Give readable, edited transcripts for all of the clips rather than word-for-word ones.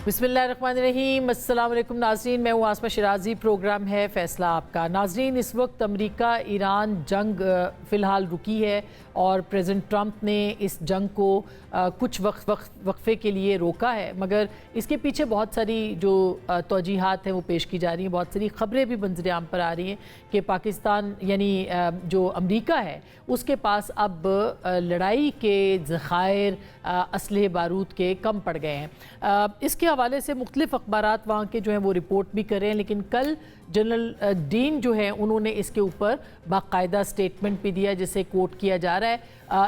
बिस्मिल्लाहिर्रहमानिर्रहीम। अस्सलाम वालेकुम नाज़रीन, मैं हूँ आसमा शिराजी। प्रोग्राम है फ़ैसला आपका। नाज़रीन, इस वक्त अमेरिका ईरान जंग फ़िलहाल रुकी है और प्रेसिडेंट ट्रंप ने इस जंग को कुछ वक्फे के लिए रोका है, मगर इसके पीछे बहुत सारी जो तौजीहात हैं वो पेश की जा रही हैं। बहुत सारी ख़बरें भी मंजर आम पर आ रही हैं कि पाकिस्तान यानी जो अमेरिका है उसके पास अब लड़ाई के ज़खायर असलहे बारूद के कम पड़ गए हैं। इसके हवाले से मुख्तलिफ अखबारात वहाँ के जो हैं वो रिपोर्ट भी कर रहे हैं, लेकिन कल जनरल डीन जो है उन्होंने इसके ऊपर बाकायदा स्टेटमेंट भी दिया जिसे कोट किया जा रहा है।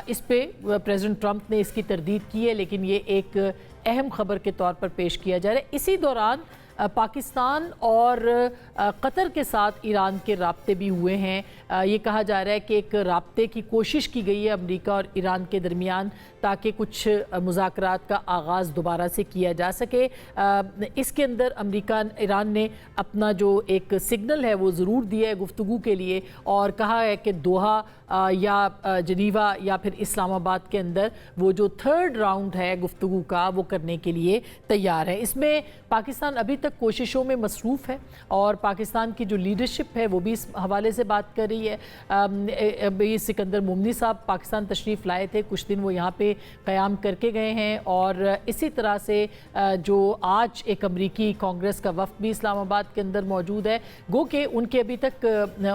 इस पे प्रेसिडेंट ट्रंप ने इसकी तरदीद की है, लेकिन ये एक अहम खबर के तौर पर पेश किया जा रहा है। इसी दौरान पाकिस्तान और कतर के साथ ईरान के राब्ते भी हुए हैं। ये कहा जा रहा है कि एक राब्ते की कोशिश की गई है अमेरिका और ईरान के दरमियान, ताकि कुछ मुज़ाकरात का आगाज़ दोबारा से किया जा सके। इसके अंदर अमेरिका ईरान ने अपना जो एक सिग्नल है वो ज़रूर दिया है गुफ्तगू के लिए, और कहा है कि दोहा या जनीवा या फिर इस्लामाबाद के अंदर वो जो थर्ड राउंड है गुफ्तगू का वो करने के लिए तैयार है। इसमें पाकिस्तान अभी तक कोशिशों में मसरूफ़ है और पाकिस्तान की जो लीडरशिप है वो भी इस हवाले से बात कर रही है। अभी सिकंदर मोमनी साहब पाकिस्तान तशरीफ़ लाए थे, कुछ दिन वो यहाँ पे क़याम करके गए हैं, और इसी तरह से जो आज एक अमरीकी कांग्रेस का वफ़द भी इस्लामाबाद के अंदर मौजूद है। गो कि उनके अभी तक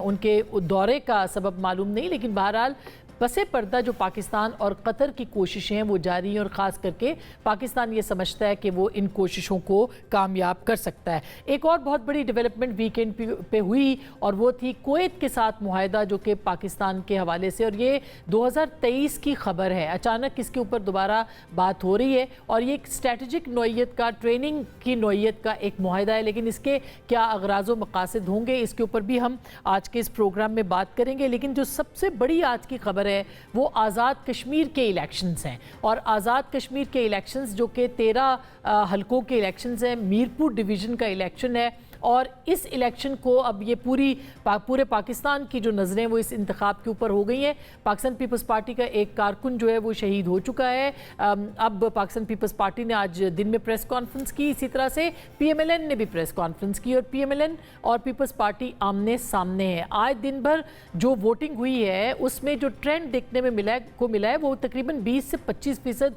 उनके दौरे का सबब मालूम नहीं, लेकिन बहरहाल पसे पर्दा जो पाकिस्तान और कतर की कोशिशें हैं वो जारी हैं, और ख़ास करके पाकिस्तान ये समझता है कि वो इन कोशिशों को कामयाब कर सकता है। एक और बहुत बड़ी डेवलपमेंट वीकेंड पे हुई और वो थी कुवैत के साथ मुआहदा, जो कि पाकिस्तान के हवाले से, और ये 2023 की खबर है। अचानक इसके ऊपर दोबारा बात हो रही है और ये एक स्ट्रेटजिक नौइयत का, ट्रेनिंग की नौइयत का एक मुआहदा है, लेकिन इसके क्या अगराज़ व मकासद होंगे इसके ऊपर भी हम आज के इस प्रोग्राम में बात करेंगे। लेकिन जो सबसे बड़ी आज की खबर है वो आज़ाद कश्मीर के इलेक्शंस हैं, और आज़ाद कश्मीर के इलेक्शंस जो कि 13 हलकों के इलेक्शंस हैं, मीरपुर डिवीज़न का इलेक्शन है, और इस इलेक्शन को अब ये पूरे पाकिस्तान की जो नज़रें वो इस इंतखाब के ऊपर हो गई हैं। पाकिस्तान पीपल्स पार्टी का एक कारकुन जो है वो शहीद हो चुका है। अब पाकिस्तान पीपल्स पार्टी ने आज दिन में प्रेस कॉन्फ्रेंस की, इसी तरह से PMLN ने भी प्रेस कॉन्फ्रेंस की, और PMLN और पीपल्स पार्टी आमने सामने है। आज दिन भर जो वोटिंग हुई है उसमें जो ट्रेंड देखने में मिला है वो तकरीबन 20 से 25%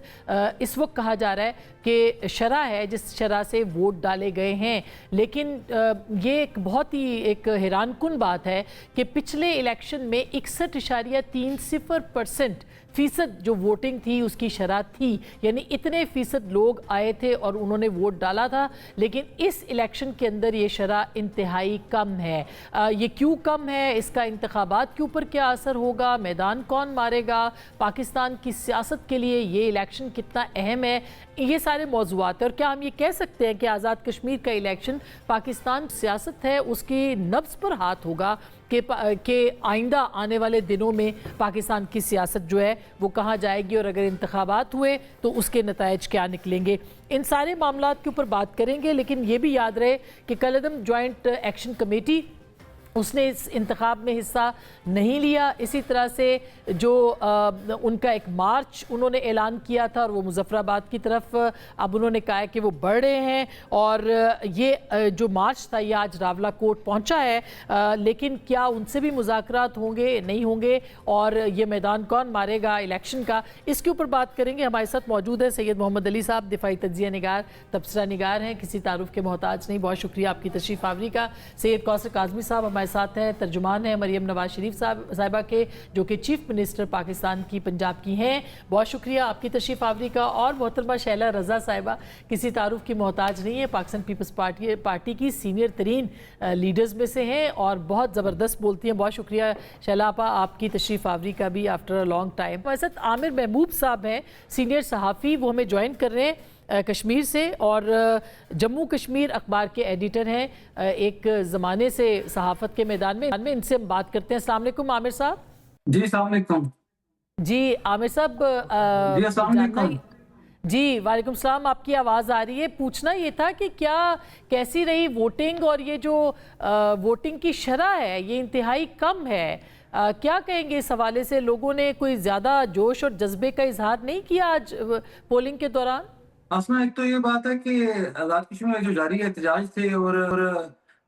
इस वक्त कहा जा रहा है कि शरह है जिस शरह से वोट डाले गए हैं। लेकिन ये एक बहुत ही एक हैरानकुन बात है कि पिछले इलेक्शन में 61.30% जो वोटिंग थी उसकी शरह थी, यानी इतने फीसद लोग आए थे और उन्होंने वोट डाला था, लेकिन इस इलेक्शन के अंदर ये शरह इंतहाई कम है। ये क्यों कम है, इसका इंतखाबात के ऊपर क्या असर होगा, मैदान कौन मारेगा, पाकिस्तान की सियासत के लिए ये इलेक्शन कितना अहम है, ये सारे मौज़ूआत हैं। और क्या हम ये कह सकते हैं कि आज़ाद कश्मीर का इलेक्शन पाकिस्तान सियासत है उसकी नब्ज़ पर हाथ होगा कि आइंदा आने वाले दिनों में पाकिस्तान की सियासत जो है वो कहाँ जाएगी, और अगर इंतखाबात हुए तो उसके नताइज क्या निकलेंगे। इन सारे मामलात के ऊपर बात करेंगे, लेकिन ये भी याद रहे कि कलअदम जॉइंट एक्शन कमेटी उसने इस इंतखाब में हिस्सा नहीं लिया। इसी तरह से जो उनका एक मार्च उन्होंने ऐलान किया था और वो मुजफ्फराबाद की तरफ अब उन्होंने कहा है कि वो बढ़ रहे हैं, और ये जो मार्च था ये आज रावलाकोट पहुंचा है, लेकिन क्या उनसे भी मुज़ाकरात होंगे नहीं होंगे, और ये मैदान कौन मारेगा इलेक्शन का, इसके ऊपर बात करेंगे। हमारे साथ मौजूद है सैयद मोहम्मद अली साहब, दिफाई तज्जिया निगार, तबसरा निगार हैं, किसी तारुफ के मोहताज नहीं। बहुत शुक्रिया आपकी तशरीफ़ आवरी का। सैयद कौसर काज़मी साहब हमारे साथ हैं, तर्जुमान हैं मरियम नवाज शरीफ साहिबा के, जो कि चीफ मिनिस्टर पाकिस्तान की पंजाब की हैं। बहुत शुक्रिया आपकी तशरीफ़ आवरी का। और मोहतरमा शैला रज़ा साहिबा किसी तारुफ की मोहताज नहीं है, पाकिस्तान पीपल्स पार्टी की सीनियर तरीन लीडर्स में से हैं और बहुत ज़बरदस्त बोलती हैं। बहुत शुक्रिया शैला आपा आपकी तशरीफ़ आवरी का भी आफ्टर अ लॉन्ग टाइम। हमारे साथ आमिर महबूब साहब हैं, सीनियर सहाफ़ी, वो हमें ज्वाइन कर रहे हैं कश्मीर से, और जम्मू कश्मीर अखबार के एडिटर हैं, एक ज़माने से सहाफ़त के मैदान में इनसे हम बात करते हैं। अस्सलाम वालेकुम आमिर साहब। जी अस्सलाम वालेकुम। जी आमिर साहब, जी अस्सलाम वालेकुम। जी वालेकुम सलाम, आपकी आवाज़ आ रही है। पूछना ये था कि कैसी रही वोटिंग, और ये जो वोटिंग की शरह है ये इंतहाई कम है, क्या कहेंगे इस हवाले से? लोगों ने कोई ज़्यादा जोश और जज्बे का इजहार नहीं किया आज पोलिंग के दौरान? असमा एक तो ये बात है कि आज़ाद कश्मीर में जो जारी एहतजाज थे और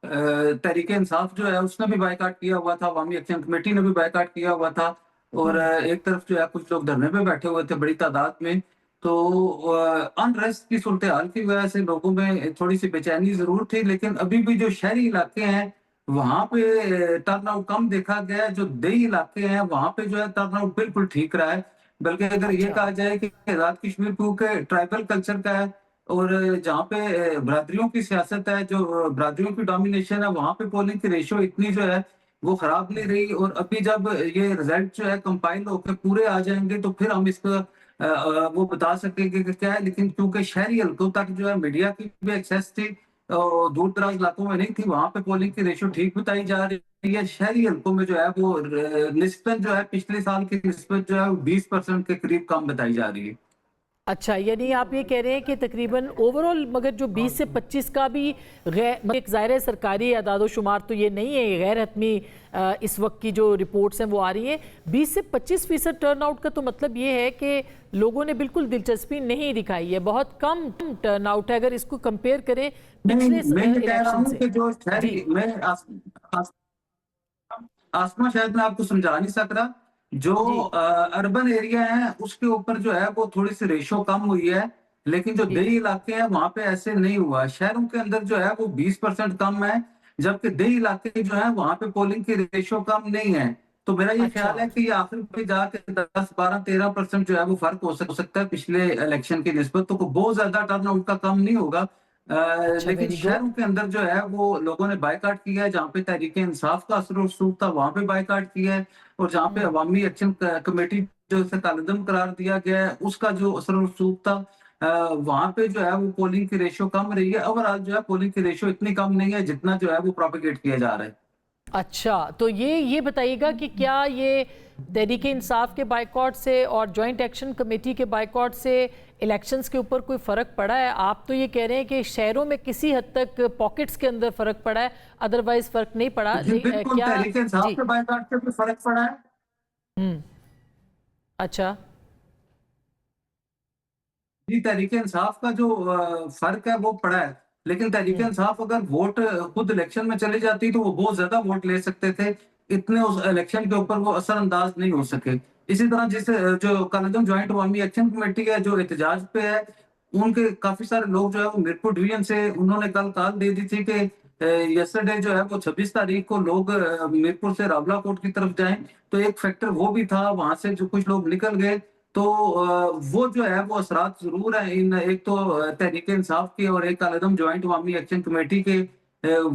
तहरीक इंसाफ जो है उसने भी बायकाट किया हुआ था, अवामी एक्शन कमेटी ने भी बायकाट किया हुआ था और एक तरफ जो है कुछ लोग धरने पे बैठे हुए थे बड़ी तादाद में। तो अनरेस्ट की सूरत हाल की वजह से लोगों में थोड़ी सी बेचैनी जरूर थी, लेकिन अभी भी जो शहरी इलाके हैं वहां पे टर्न आउट कम देखा गया है। जो देही इलाके हैं वहां पे जो है टर्न आउट बिल्कुल ठीक रहा है। बल्कि अगर ये अच्छा। कहा जाए कि आजाद कश्मीर क्योंकि ट्राइबल कल्चर का है और जहाँ पे बरादरियों की सियासत है, जो बरादरियों की डोमिनेशन है, वहां पे पोलिंग की रेशियो इतनी जो है वो खराब नहीं रही। और अभी जब ये रिजल्ट जो है कंपाइल होकर पूरे आ जाएंगे तो फिर हम इसको वो बता सकेंगे कि क्या है। लेकिन क्योंकि शहरी हल्कों तक जो है मीडिया की भी एक्सेस थी और दूर दराज इलाकों में नहीं थी, वहां पे पोलिंग की रेशियो ठीक बताई जा रही है। शहरी हल्कों में जो है वो निस्बत जो है पिछले साल की निस्बत जो है वो 20% के करीब कम बताई जा रही है। अच्छा, यानी आप ये कह रहे हैं कि तकरीबन ओवरऑल मगर जो 20 से 25 का भी एक ज़ाहिर है सरकारी अदाद शुमार तो ये नहीं है, गैर हतमी इस वक्त की जो रिपोर्ट्स हैं वो आ रही हैं। 20 से 25% टर्न आउट का तो मतलब ये है कि लोगों ने बिल्कुल दिलचस्पी नहीं दिखाई है, बहुत कम टर्न आउट है अगर इसको कंपेयर करें पिछले मैं ये कह रहा इलेक्शन हूँ से। कि जो जी शहरी मैं आसमा शायद मैं आपको समझा नहीं सक रहा। जो जी अर्बन एरिया है उसके ऊपर जो है वो थोड़ी सी रेशो कम हुई है, लेकिन जो जी। देही इलाके हैं वहां पे ऐसे नहीं हुआ। शहरों के अंदर जो है वो 20% कम है, जबकि देही इलाके जो है वहां पे पोलिंग की रेशो कम नहीं है। तो मेरा ये अच्छा ख्याल है कि ये आखिर पे जाके 10, 12, 13% जो है वो फर्क हो सकता है पिछले इलेक्शन की निस्बत। तो बहुत ज्यादा टर्नआउट का कम नहीं होगा। अच्छा, लेकिन वेरी गुड। शहरों के अंदर जो है वो लोगों ने बायकाट किया है। जहाँ पे तहरीक इंसाफ का असर रसूख था वहां पे बायकाट किया है, और जहाँ पे अवामी एक्शन कमेटी जो इसे कालदम करार दिया गया है उसका जो असर रसूख था वहां पे जो है वो पोलिंग की रेशियो कम रही है। ओवरऑल जो है पोलिंग की रेशियो इतनी कम नहीं है जितना जो है वो प्रोपिगेट किया जा रहा है। अच्छा, तो ये बताइएगा कि क्या ये तहरीक इंसाफ के बाइकॉट से और जॉइंट एक्शन कमेटी के बाइकॉट से इलेक्शंस के ऊपर कोई फ़र्क पड़ा है? आप तो ये कह रहे हैं कि शहरों में किसी हद तक पॉकेट्स के अंदर फ़र्क पड़ा है, अदरवाइज फ़र्क नहीं पड़ा। जी बिल्कुल, क्या? तहरीक इंसाफ जी। के बायकाट से भी फर्क पड़ा है। हम्म। अच्छा। जी, तहरीक इंसाफ का जो फर्क है वो पड़ा है, लेकिन तहरीक हम्म। इंसाफ अगर वोट खुद इलेक्शन में चली जाती तो वो बहुत ज्यादा वोट ले सकते थे। इतने उस इलेक्शन के ऊपर वो असरअंदाज नहीं हो सके। इसी तरह जिसे जो कालजम ज्वाइंट अवामी एक्शन कमेटी है जो एहतजाज पे है, उनके काफी सारे लोग जो है वो मीरपुर डिवीजन से उन्होंने कल कॉल दे दी थी कि यस्टरडे जो है वो 26 तारीख को लोग मीरपुर से रावलाकोट की तरफ जाएं। तो एक फैक्टर वो भी था, वहां से जो कुछ लोग निकल गए। तो वो जो है वो असरात जरूर है इन, एक तो तहरीक इंसाफ के और एक कालेदम ज्वाइंट अवामी एक्शन कमेटी के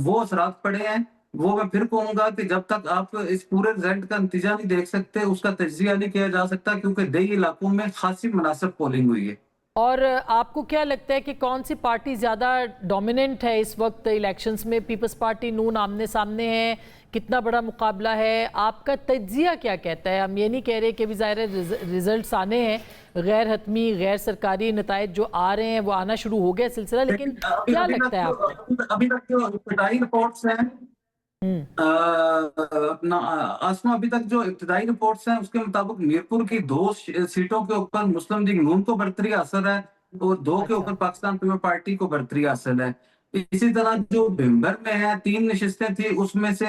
वो असरात पड़े हैं। वो मैं फिर कहूंगा कि जब तक आप इस पूरे रिजल्ट का नतीजा नहीं देख सकते उसका तजिया नहीं किया जा सकता, क्योंकि देही इलाकों में खासी मुनासिब पोलिंग हुई है। और आपको क्या लगता है कि कौन सी पार्टी ज़्यादा डोमिनेंट है इस वक्त इलेक्शंस में? पीपल्स पार्टी, नून आमने सामने है, कितना बड़ा मुकाबला है? आपका तज्जिया क्या कहता है? हम ये नहीं कह रहे कि भी ज़ाहिर रिजल्ट्स आने हैं, गैर हतमी गैर सरकारी नतायज जो आ रहे हैं वो आना शुरू हो गया सिलसिला, लेकिन लेकिन अभी क्या अभी लगता है आपको? अभी तक जो इब्तदाई रिपोर्ट्स हैं हम्म। अपना आसमा, अभी तक जो इब्तदाई रिपोर्ट्स हैं उसके मुताबिक मीरपुर की 2 सीटों के ऊपर मुस्लिम लीग नून को बढ़तरी हासिल है और 2 के अच्छा। ऊपर पाकिस्तान पीपल पार्टी को बढ़तरी हासिल है। इसी तरह जो भिंबर में है 3 नशिस्तें थी, उसमें से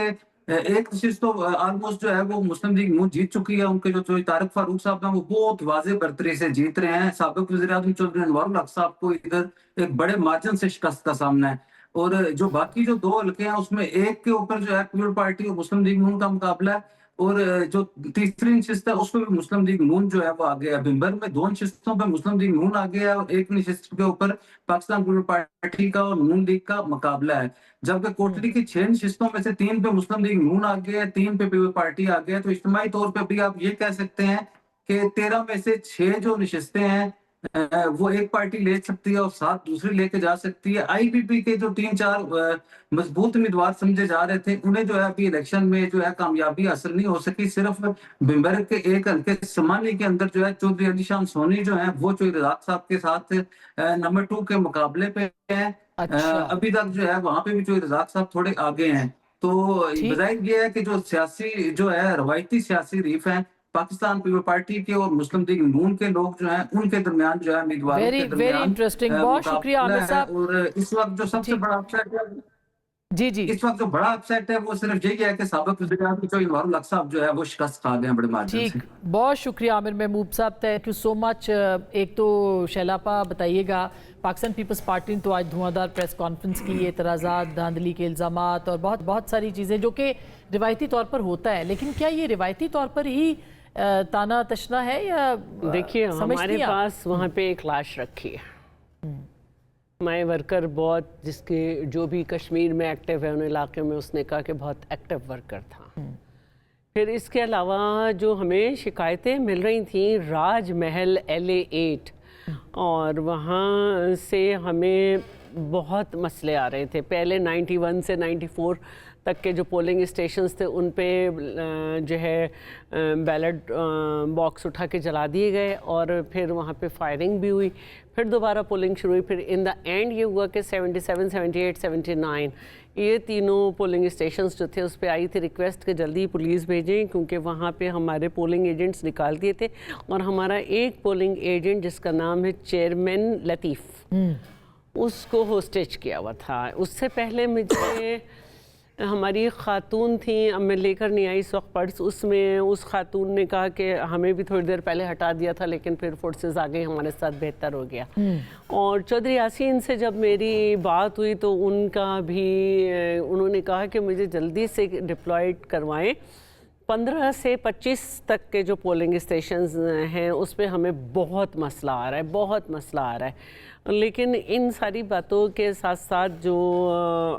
एक नशिस्त तो ऑलमोस्ट जो है वो मुस्लिम लीग नून जीत चुकी है। उनके जो तारिक फारूक साहब हैं वो बहुत वाजे बढ़तरी से जीत रहे हैं। साबिक वज़ीर आज़म चौधरी अनवारुल हक साहब को इधर एक बड़े मार्जिन से शिकस्त का सामना है। और जो बाकी जो 2 हल्के हैं उसमें एक के ऊपर जो है पीपल पार्टी और मुस्लिम लीग नून का मुकाबला है, और जो तीसरी नशिस्त है उसमें भी मुस्लिम लीग नून जो है वो आगे है। भिंबर में 2 नशिस्तों पे मुस्लिम लीग नून आगे है और एक नशिस्त के ऊपर पाकिस्तान पीपल पार्टी का और नून लीग का मुकाबला है। जबकि कोटली की 6 नशिस्तों में से 3 पे मुस्लिम लीग नून आगे है, 3 पे पीपल पार्टी आगे है। तो इज्तिमाई तौर पर भी आप ये कह सकते हैं कि 13 में से 6 जो नशिस्तें हैं वो एक पार्टी ले सकती है और 7 दूसरी लेके जा सकती है। आईपीपी के जो 3-4 मजबूत उम्मीदवार समझे जा रहे थे उन्हें जो है अभी इलेक्शन में जो है कामयाबी हासिल नहीं हो सकी। सिर्फ भिंबर के एक हल्के समानी के अंदर जो है चौधरी अली शाम सोनी जो है वो चौधरी रजाक साहब के साथ नंबर 2 के मुकाबले पे है। अच्छा। अभी तक जो है वहां पे भी चौधरी रजाक साहब थोड़े आगे हैं। तो ठीक। बजाय ये है कि जो सियासी जो है रवायती सियासी रीफ है पाकिस्तान पीपल पार्टी के और मुस्लिम लीग नून के लोग जो हैं उनके दरमियान जो है उम्मीदवारों के वेरी दरमियान इंटरेस्टिंग, बहुत शुक्रिया आमिर साहब। और इस वक्त जो सबसे जी बड़ा अपसेट है, जी जी इस वक्त जो बड़ा अपसेट है वो सिर्फ यही है कि साबिक वज़ीर-ए-आज़म जो इनवारुल हक साहब जो है वो शिकस्त खा गए हैं बड़े मार्जिन से। ठीक, बहुत शुक्रिया आमिर महमूद साहब, थैंक यू सो मच। एक तो शैलापा बताइएगा, पाकिस्तान पीपल्स पार्टी ने तो आज धुआंधार प्रेस कॉन्फ्रेंस की, एतराज़ात, धांधली के इल्ज़ामात और बहुत बहुत सारी चीज़ें जो कि रिवायती तौर पर होता है, लेकिन क्या ये रिवायती तौर पर ही ताना तशना है या देखिए हमारे पास वहाँ पे एक लाश रखी है, हमारे वर्कर बहुत, जिसके जो भी कश्मीर में एक्टिव है उन इलाके में, उसने कहा कि बहुत एक्टिव वर्कर था। फिर इसके अलावा जो हमें शिकायतें मिल रही थी राजमहल LA8 और वहाँ से हमें बहुत मसले आ रहे थे। पहले 91 से 94 तक के जो पोलिंग स्टेशंस थे उन पे जो है बैलेट बॉक्स उठा के जला दिए गए और फिर वहाँ पे फायरिंग भी हुई, फिर दोबारा पोलिंग शुरू हुई। फिर इन द एंड ये हुआ कि 77, 78, 79 ये तीनों पोलिंग स्टेशंस जो थे उस पर आई थी रिक्वेस्ट कि jल्दी पुलिस भेजें, क्योंकि वहाँ पे हमारे पोलिंग एजेंट्स निकाल दिए थे और हमारा एक पोलिंग एजेंट जिसका नाम है चेयरमैन लतीफ़, उसको होस्टेज किया हुआ था। उससे पहले मुझे हमारी एक खातून थी, अब मैं लेकर नहीं आई इस वक्त पर्स, उसमें उस खातून ने कहा कि हमें भी थोड़ी देर पहले हटा दिया था लेकिन फिर फोर्सेस आ गई, हमारे साथ बेहतर हो गया। और चौधरी यासीन से जब मेरी बात हुई तो उनका भी उन्होंने कहा कि मुझे जल्दी से डिप्लॉयड करवाएं। 15 से 25 तक के जो पोलिंग स्टेशंस हैं उस पर हमें बहुत मसला आ रहा है, बहुत मसला आ रहा है। लेकिन इन सारी बातों के साथ साथ जो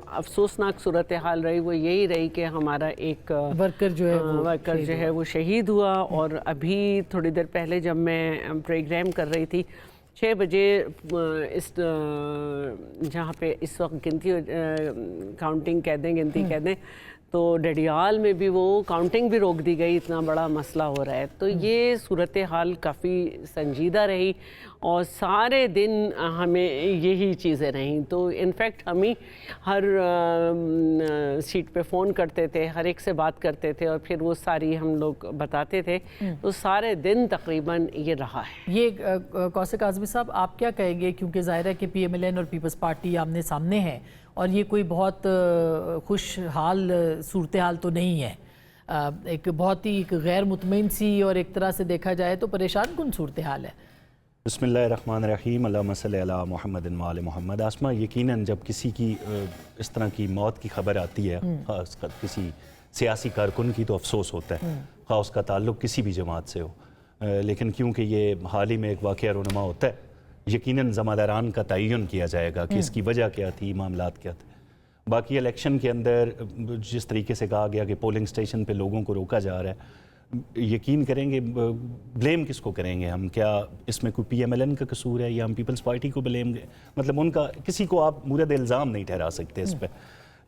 अफसोसनाक सूरत हाल रही वो यही रही कि हमारा एक वर्कर जो है वो शहीद हुआ। और अभी थोड़ी देर पहले जब मैं प्रोग्राम कर रही थी 6 बजे इस जहाँ पे इस वक्त काउंटिंग कह दें, गिनती कह दें, तो डडियाल में भी वो काउंटिंग भी रोक दी गई, इतना बड़ा मसला हो रहा है। तो ये सूरत हाल काफ़ी संजीदा रही और सारे दिन हमें यही चीज़ें रहीं। तो इनफैक्ट हम ही हर सीट पे फ़ोन करते थे, हर एक से बात करते थे और फिर वो सारी हम लोग बताते थे। तो सारे दिन तकरीबन ये रहा है। ये कौसक आज़मी साहब, आप क्या कहेंगे, क्योंकि ज़ाहिर है कि PMLN और पीपल्स पार्टी आमने सामने है और ये कोई बहुत खुशहाल सूरत हाल तो नहीं है, एक बहुत ही गैर मुतमईन सी और एक तरह से देखा जाए तो परेशान कुन सूरत हाल है। बिस्मिल्लाहिर्रहमानिर्रहीम, अल्लाहुम्मा सल्ली अला मुहम्मदिन व आले मुहम्मद। आसमा, यकीनन जब किसी की इस तरह की मौत की खबर आती है, खासकर किसी सियासी कारकुन की, तो अफसोस होता है, ख़ास उसका ताल्लुक़ किसी भी जमात से हो। लेकिन क्योंकि ये हाल ही में एक वाक़या रुनमा होता है, यकीनन ज़मादारान का तयन किया जाएगा कि इसकी वजह क्या थी, मामलात क्या थे। बाकी इलेक्शन के अंदर जिस तरीके से कहा गया कि पोलिंग स्टेशन पे लोगों को रोका जा रहा है, यकीन करेंगे, ब्लेम किसको करेंगे हम? क्या इसमें कोई PMLN का कसूर है या हम पीपल्स पार्टी को ब्लेम, मतलब उनका किसी को आप मुरद इल्ज़ाम नहीं ठहरा सकते इस पर।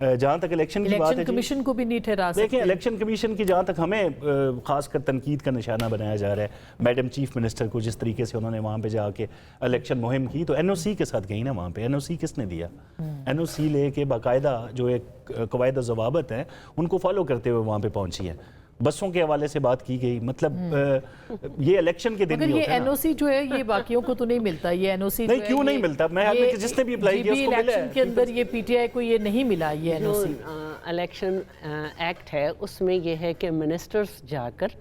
जहाँ तक इलेक्शन की बात है, कमीशन को भी नहीं ठहरा सकते। देखिए, इलेक्शन कमीशन की जहाँ तक हमें खासकर तनकीद का निशाना बनाया जा रहा है, मैडम चीफ मिनिस्टर को जिस तरीके से उन्होंने वहाँ पे जाके इलेक्शन मुहिम की, तो NOC के साथ गई ना वहाँ पे। NOC किसने दिया? NOC लेके बाकायदा जो एक कवायद ज़वाबत हैं उनको फॉलो करते हुए वहाँ पे पहुँची है। बसों के हवाले से बात की गई, मतलब ये इलेक्शन के दिन मगर ये NOC जो है ये बाकियों को तो नहीं मिलता, ये NOC नहीं, क्यों नहीं मिलता? मैं कि जिसने भी अप्लाई किया उसको मिला है। के अंदर ये PTI को ये नहीं मिला, ये NOC। इलेक्शन एक्ट है उसमें ये है कि मिनिस्टर्स जाकर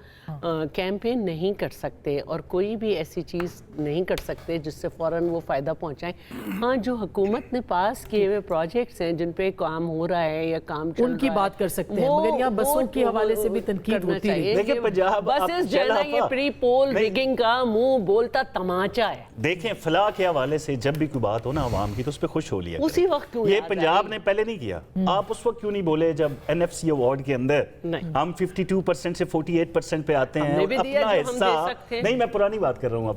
कैंपेन नहीं कर सकते और कोई भी ऐसी चीज़ नहीं कर सकते जिससे फ़ौरन वो फ़ायदा पहुंचाएं। हाँ, जो हुकूमत ने पास किए हुए प्रोजेक्ट्स हैं जिन पे काम हो रहा है या काम चल उनकी रहा बात कर सकते हैं, मगर यहाँ बसों के हवाले से भी तनकीद होती है। देखिए, पंजाब बसेस जो है ना, ये प्री पोल रिगिंग का मुंह बोलता तमाचा है। देखें, फलाह के हवाले से जब भी कोई बात हो ना अवाम की, तो उस पर खुश हो लिया उसी वक्त क्यों ये पंजाब ने पहले नहीं किया। आप उस वक्त क्यों नहीं बोले जब NFC अवार्ड के अंदर हम 52% से 48% पे आते हैं, अपना हिस्सा नहीं, मैं पुरानी बात कर रहा हूँ,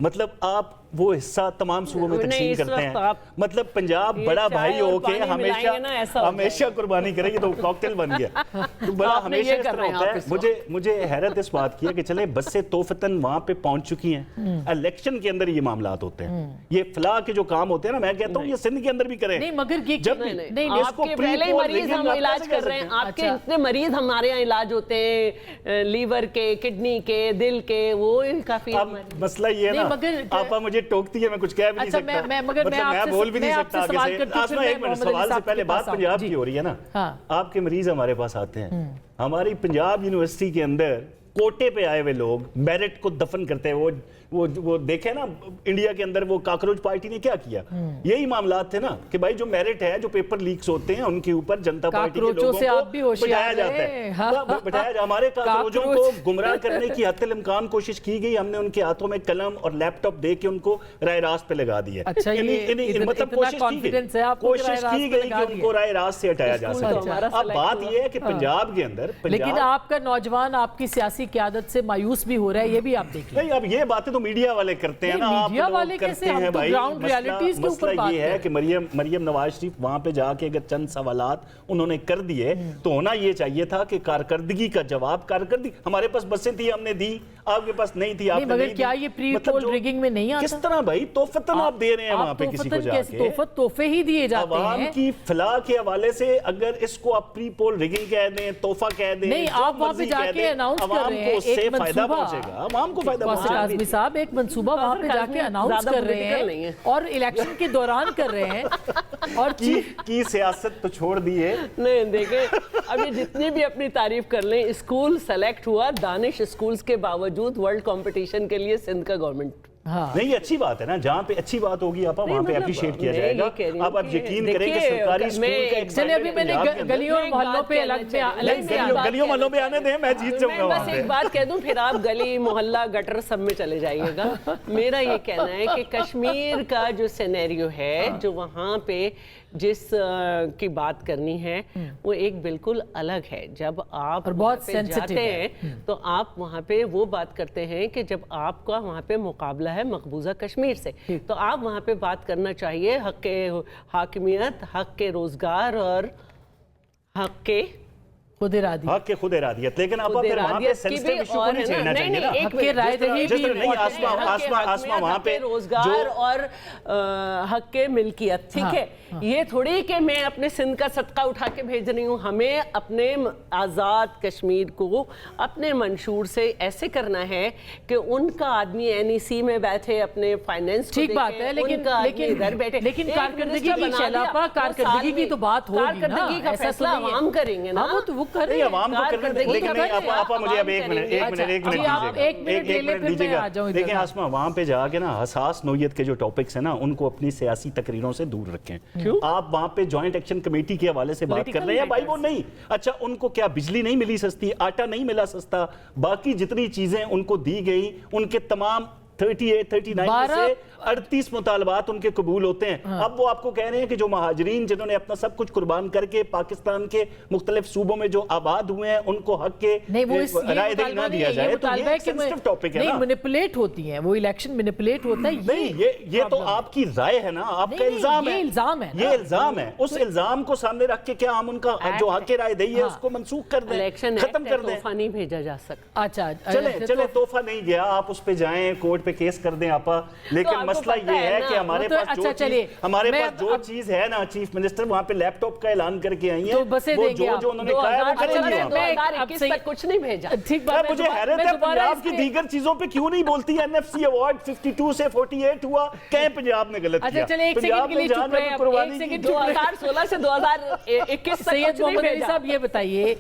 मतलब आप वो हिस्सा तमाम सूबों में तकसीम करते हैं, मतलब पंजाब बड़ा भाई हो के हमेशा कुर्बानी करे, ये तो कॉकटेल बन गया। तो बड़ा हमेशा इस तरह होता है। मुझे हैरत इस बात की है कि चले बसें तोफतन वहां पे पहुंच चुकी हैं, इलेक्शन के अंदर ये मामलात होते हैं, ये फलाह के जो काम होते हैं ना, मैं कहता हूँ ये सिंध के अंदर भी करें। नहीं मगर ये जब आपके पहले मरीज हम इलाज कर रहे हैं, आपके इतने मरीज हमारे यहाँ इलाज होते हैं, लीवर के, किडनी के, दिल के, वो काफी मसला ये है ना, आप मुझे टोकती है, मैं कुछ कह भी नहीं सकता, मतलब मैं बोल भी नहीं सकता आगे से। आसमा एक मिनट, सवाल से पहले बात पंजाब की हो रही है ना, आपके मरीज हमारे पास आते हैं, हमारी पंजाब यूनिवर्सिटी के अंदर कोटे पे आए हुए लोग मेरिट को दफन करते हैं। वो देखे ना इंडिया के अंदर वो कॉकरोच पार्टी ने क्या किया, यही मामलात थे ना कि भाई जो मेरिट है, जो पेपर लीक्स होते हैं उनके ऊपर जनता पार्टी के लोगों को बिठाया जाता है, बिठाया जाता। हमारे कॉकरोचों को गुमराह करने की हत्तल इम्कान कोशिश की गई, हमने उनके हाथों में कलम और लैपटॉप दे के उनको राय रास्त पे लगा दिया। मतलब कोशिश की गई कि उनको राय रास्त से हटाया जा सके। अब बात यह है कि पंजाब के अंदर, लेकिन आपका नौजवान आपकी सियासी क़यादत से मायूस भी हो रहा है, ये भी आप देखिए। नहीं, अब ये बातें तो मीडिया वाले करते हैं ना, आप लोग करते हैं भाई। मसला ये है कि मरियम नवाज शरीफ वहां पे जाके अगर चंद सवालात उन्होंने कर दिए तो होना ये चाहिए था कि कारकर्दगी का जवाब, कारकर्दगी हमारे पास बसें थी, हमने दी, आपके पास नहीं थी, आपने नहीं दी। क्या ये प्री पोल रिगिंग में नहीं आता? किस तरह भाई तोहफतन आप दे रहे हैं वहां पे किसी को जाके, तोहफे ही दिए जाते हैं आवाम की फलाह के हवाले से। अगर इसको आप प्री पोल रिगिंग कह दें, तोहफा कह दें, नहीं आप वहां पे जाके अनाउंस कर रहे हैं, उससे फायदा पहुंचेगा, आवाम को फायदा पहुंचेगा। आज़मी साहब एक मंसूबा वहां पे जाके अनाउंस कर रहे हैं और इलेक्शन के दौरान कर रहे हैं, और की सियासत तो छोड़ दी है। नहीं देखें, अभी जितनी भी अपनी तारीफ कर लें, स्कूल सेलेक्ट हुआ दानिश स्कूल्स के बावजूद वर्ल्ड कंपटीशन के लिए सिंध का गवर्नमेंट। हाँ। नहीं, अच्छी बात है ना, जहाँ पे अच्छी बात होगी आप वहाँ पे अप्रिशिएट किया जाएगा। अब आप यकीन करें कि सरकारी स्कूल का चलिए अभी मैंने गलियों और मोहल्लों पे अलग से गलियों मोहल्लों पे आने दें, मैं जीत जाऊंगा वहाँ पे। बस एक बात कह दूं, फिर आप गली मोहल्ला गटर सब में चले जाइएगा। मेरा ये कहना है कि कश्मीर का जो सिनेरियो है, जो वहाँ पे जिस की बात करनी है, वो एक बिल्कुल अलग है। जब आप बहुत जाते हैं तो आप वहाँ पे वो बात करते हैं कि जब आपका वहाँ पे मुकाबला है मकबूजा कश्मीर से, तो आप वहाँ पे बात करना चाहिए हक के हाकिमियत, हक के रोजगार और हक के खुद इरादियत, हक के खुद इरादियत। लेकिन आप फिर वहाँ पे सेंसिटिव इशू को नहीं छेड़ना चाहिए ना। हक के रायदही भी नहीं, आसमा वहाँ पे रोजगार और हक के मिल्कियत, ठीक है। ये थोड़ी कि मैं अपने सिंध का सदका उठा के भेज रही हूँ, हमें अपने आज़ाद कश्मीर को अपने मंशूर से ऐसे करना है कि उनका आदमी एनईसी में बैठे अपने फाइनेंस, ठीक बात है, लेकिन इधर बैठे, लेकिन कारकर्दगी की शलापा, कारकर्दगी की तो बात होगी ना, कारकर्दगी का फैसला आवाम करेंगे ना, वो तो वो कर रहे हैं, आवाम को करने दें। लेकिन नहीं, आप मुझे अब एक मिनट दीजिएगा। देखिए आसमा, वहाँ पे जाके ना हसास नोयत के जो टॉपिक्स है ना, उनको अपनी सियासी तकरीरों से दूर रखें। आप वहाँ पे जॉइंट एक्शन कमेटी के हवाले से बात कर रहे हैं, भाई वो नहीं, अच्छा उनको क्या बिजली नहीं मिली सस्ती, आटा नहीं मिला सस्ता, बाकी जितनी चीजें उनको दी गई, उनके तमाम 38, 39 से 38 मुतालबात उनके कबूल होते हैं। हाँ। अब वो आपको कह रहे हैं कि जो महाजरीन जिन्होंने अपना सब कुछ कुर्बान करके पाकिस्तान के मुख्तलिफ सूबों में जो आबाद हुए हैं, उनको हक के रायदही ना दिया जाए, तो ये सेंसिटिव टॉपिक है ना। मैनिपुलेट होती है वो, इलेक्शन मैनिपुलेट होता है। नहीं, ये तो आपकी राय है ना, आपका इल्जाम है, ये इल्जाम है। उस इल्जाम को सामने रख के क्या हम उनका जो हक के रायदही है उसको मनसूख कर दें, खत्म कर दें? तोहफा नहीं भेजा जा सकता। अच्छा चले तोहफा नहीं गया, आप उस पे जाएं, कोर्ट पे केस कर दें आपा। लेकिन मसला ये है कि हमारे पास जो चीज है ना, चीफ मिनिस्टर वहां पे लैपटॉप का ऐलान करके आई है, वो जो उन्होंने कहा है वो करेंगे। 2021 तक कुछ नहीं भेजा। ठीक बात, मुझे हैरत है पंजाब की दीगर चीजों पे क्यों नहीं बोलती। एनएफसी अवार्ड 52 से 48 हुआ, कहीं पंजाब ने गलत किया। चलिए एक सेकंड के लिए चुप रहे, 2016 से 2021 तक सैयद मोहम्मद अली साहब ये बताइए,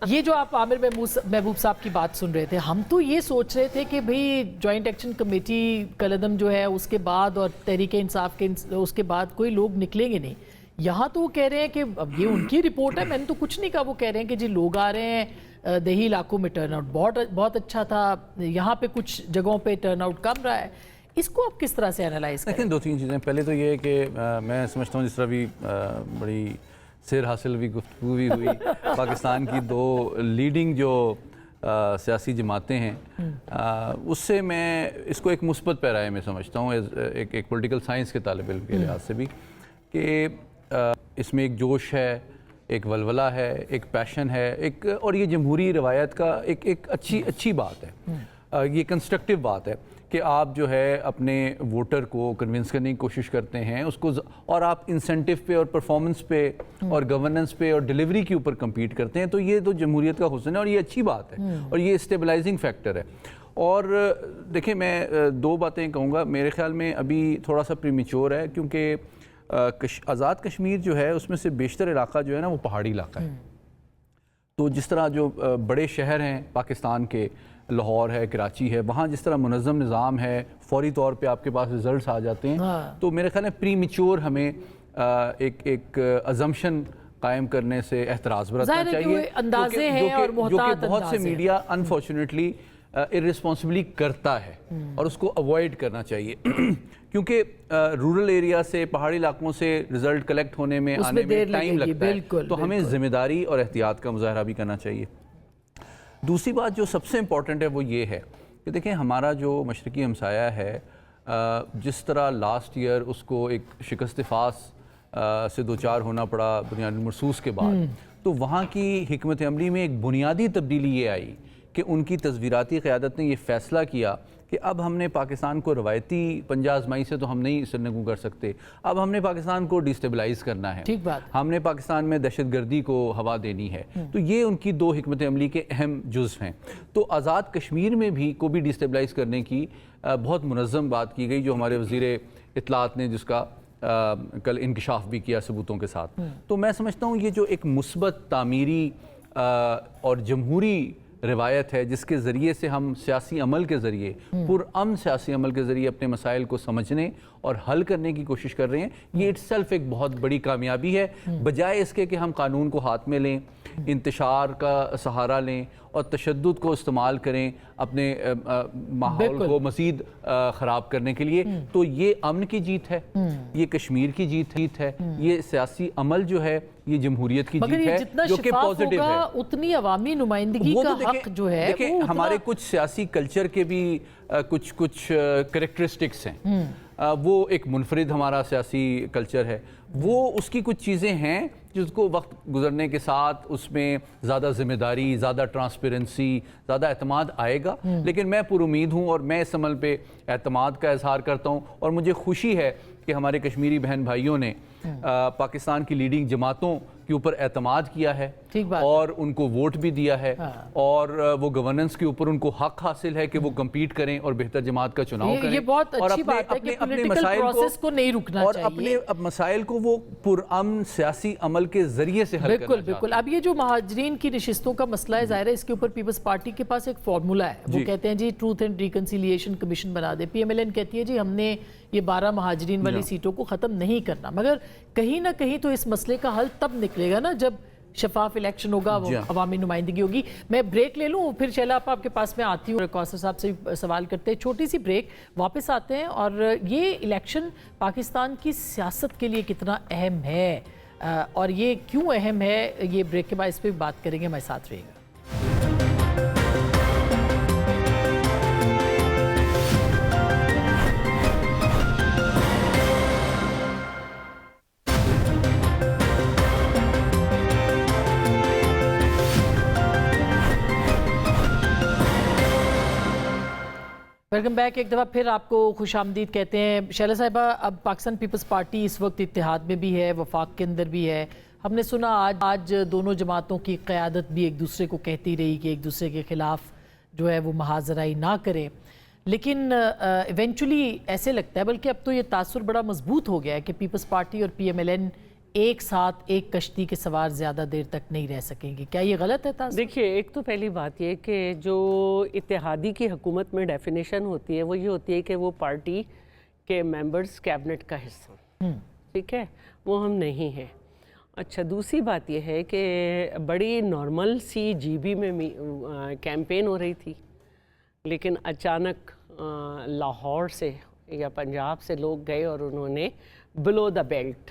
ये जो आप आमिर महबूब साहब की बात सुन रहे थे, हम तो ये सोच रहे थे कि भाई जॉइंट एक्शन कमेटी कलदम जो है उसके बाद और तहरीक इंसाफ के उसके बाद कोई लोग निकलेंगे नहीं। यहाँ तो वो कह रहे हैं कि अब ये उनकी रिपोर्ट है, मैंने तो कुछ नहीं कहा। वो कह रहे हैं कि जी लोग आ रहे हैं, दही इलाकों में टर्नआउट बहुत अच्छा था, यहाँ पे कुछ जगहों पे टर्नआउट कम रहा है। इसको आप किस तरह से एनालाइज करें? 2-3 चीज़ें। पहले तो ये है कि मैं समझता हूँ जिस तरह भी बड़ी सिर हासिल भी गुफ्तगू भी हुई, पाकिस्तान की 2 लीडिंग जो سیاسی جماعتیں ہیں اس سے میں اس کو ایک مثبت پیرائے میں سمجھتا ہوں ایک پولیٹیکل سائنس کے طالب علم کے لحاظ سے بھی کہ اس میں ایک جوش ہے، ایک ولولہ ہے، ایک پیشن ہے، ایک اور یہ جمہوری روایت کا ایک اچھی بات ہے، یہ کنسٹرکٹیو بات ہے کہ آپ جو ہے اپنے ووٹر کو کنونس کرنے کی کوشش کرتے ہیں اس کو، اور آپ انسینٹیو پہ اور پرفارمنس پہ اور گورننس پہ اور ڈیلیوری کے اوپر کمپیٹ کرتے ہیں، تو یہ تو جمہوریت کا حسن ہے اور یہ اچھی بات ہے اور یہ اسٹیبلائزنگ فیکٹر ہے۔ اور دیکھیں میں دو باتیں کہوں گا، میرے خیال میں ابھی تھوڑا سا پریمیچور ہے کیونکہ آزاد کشمیر جو ہے اس میں سے بیشتر علاقہ جو ہے نا وہ پہاڑی علاقہ ہے، تو جس طرح جو بڑے شہر ہیں پاکستان کے، لاہور ہے، کراچی ہے، وہاں جس طرح منظم نظام ہے، فوری طور پہ آپ کے پاس ریزلٹس آ جاتے ہیں، تو میرے خیال میں پری میچور ہمیں ایک ازمپشن قائم کرنے سے احتراز برتنا چاہیے، اندازے ہیں اور جو کہ بہت سے میڈیا انفارچونیٹلی ارسپانسبلی کرتا ہے اور اس کو اوائڈ کرنا چاہیے کیونکہ رورل ایریا سے، پہاڑی علاقوں سے ریزلٹ کلیکٹ ہونے میں آنے میں ٹائم لگتا ہے، تو ہمیں ذمہ داری اور احتیاط کا مظاہرہ بھی کرنا چاہیے۔ دوسری بات جو سب سے امپورٹنٹ ہے وہ یہ ہے کہ دیکھیں ہمارا جو مشرقی ہمسایہ ہے، جس طرح لاسٹ ایئر اس کو ایک شکست فاس سے دوچار ہونا پڑا بنیاد المرصوص کے بعد، تو وہاں کی حکمت عملی میں ایک بنیادی تبدیلی یہ آئی کہ ان کی تصویراتی قیادت نے یہ فیصلہ کیا کہ اب ہم نے پاکستان کو روایتی پنجہ آزمائی سے تو ہم نہیں سرنگوں کر سکتے، اب ہم نے پاکستان کو ڈیسٹیبلائز کرنا ہے، ہم نے پاکستان میں دہشت گردی کو ہوا دینی ہے، تو یہ ان کی دو حکمت عملی کے اہم جزو ہیں۔ تو آزاد کشمیر میں بھی کو بھی ڈیسٹیبلائز کرنے کی بہت منظم بات کی گئی، جو ہمارے وزیر اطلاعات نے جس کا کل انکشاف بھی کیا ثبوتوں کے ساتھ۔ تو میں سمجھتا ہوں یہ جو ایک مثبت تعمیری اور جمہوری روایت ہے جس کے ذریعے سے ہم سیاسی عمل کے ذریعے، پرامن سیاسی عمل کے ذریعے اپنے مسائل کو سمجھنے اور حل کرنے کی کوشش کر رہے ہیں، یہ اٹ سیلف ایک بہت بڑی کامیابی ہے، بجائے اس کے کہ ہم قانون کو ہاتھ میں لیں، انتشار کا سہارا لیں اور تشدد کو استعمال کریں اپنے ماحول کو مزید خراب کرنے کے لیے۔ تو یہ امن کی جیت ہے، یہ کشمیر کی جیت ہے، یہ سیاسی عمل جو ہے یہ جمہوریت کی جیت ہے جو کہ پازیٹیو ہے۔ اتنی عوامی نمائندگی کا حق جو ہے، دیکھیں ہمارے کچھ سیاسی کلچر کے بھی کچھ کریکٹرسٹکس ہیں، وہ ایک منفرد ہمارا سیاسی کلچر ہے، وہ اس کی کچھ چیزیں ہیں جس کو وقت گزرنے کے ساتھ اس میں زیادہ ذمہ داری، زیادہ ٹرانسپیرنسی، زیادہ اعتماد آئے گا، لیکن میں پر امید ہوں اور میں اس عمل پہ اعتماد کا اظہار کرتا ہوں، اور مجھے خوشی ہے کہ ہمارے کشمیری بہن بھائیوں نے پاکستان کی لیڈنگ جماعتوں کے اوپر اعتماد کیا ہے اور ان کو ووٹ بھی دیا ہے، اور وہ گورننس کے اوپر ان کو حق حاصل ہے کہ وہ کمپیٹ کریں اور بہتر جماعت کا چناؤ کریں، یہ بہت اچھی بات ہے کہ پولیٹیکل پروسیس کو نہیں رکنا چاہیے، اور اپنے مسائل کو وہ پرامن سیاسی عمل کے ذریعے سے حل کرنا بالکل۔ اب یہ جو مہاجرین کی نشستوں کا مسئلہ ہے، ظاہر ہے اس کے اوپر پیپلز پارٹی کے پاس ایک فارمولا ہے، وہ کہتے ہیں جی ٹروتھ اینڈ ریکنسیلیشن کمیشن بنا دے، پی ایم ایل این کہتی ہے جی ہم نے یہ 12 مہاجرین والی سیٹوں کو ختم نہیں کرنا، مگر کہیں نہ کہیں تو اس مسئلے کا حل تب نکلے گا نا جب شفاف الیکشن ہوگا، وہ عوامی نمائندگی ہوگی۔ میں بریک لے لوں، پھر شیلا آپ کے پاس میں آتی ہوں، کوثر صاحب سے سوال کرتے ہیں، چھوٹی سی بریک، واپس آتے ہیں، اور یہ الیکشن پاکستان کی سیاست کے لیے کتنا اہم ہے اور یہ کیوں اہم ہے، یہ بریک کے بعد اس پہ بات کریں گے، ہمارے ساتھ رہیے گا۔ ویلکم بیک، ایک دفعہ پھر آپ کو خوش آمدید کہتے ہیں۔ شیلا صاحبہ، اب پاکستان پیپلز پارٹی اس وقت اتحاد میں بھی ہے، وفاق کے اندر بھی ہے، ہم نے سنا آج دونوں جماعتوں کی قیادت بھی ایک دوسرے کو کہتی رہی کہ ایک دوسرے کے خلاف جو ہے وہ محاذرائی نہ کریں، لیکن ایونچولی ایسے لگتا ہے، بلکہ اب تو یہ تاثر بڑا مضبوط ہو گیا ہے کہ پیپلز پارٹی اور پی ایم ایل این ایک ساتھ ایک کشتی کے سوار زیادہ دیر تک نہیں رہ سکیں گے، کیا یہ غلط ہے تاثر؟ دیکھیے، ایک تو پہلی بات یہ کہ جو اتحادی کی حکومت میں ڈیفینیشن ہوتی ہے وہ یہ ہوتی ہے کہ وہ پارٹی کے ممبرز کیبنٹ کا حصہ، ٹھیک ہے، وہ ہم نہیں ہیں۔ اچھا، دوسری بات یہ ہے کہ بڑی نارمل سی جی بی میں کیمپین ہو رہی تھی، لیکن اچانک لاہور سے یا پنجاب سے لوگ گئے اور انہوں نے بلو دا بیلٹ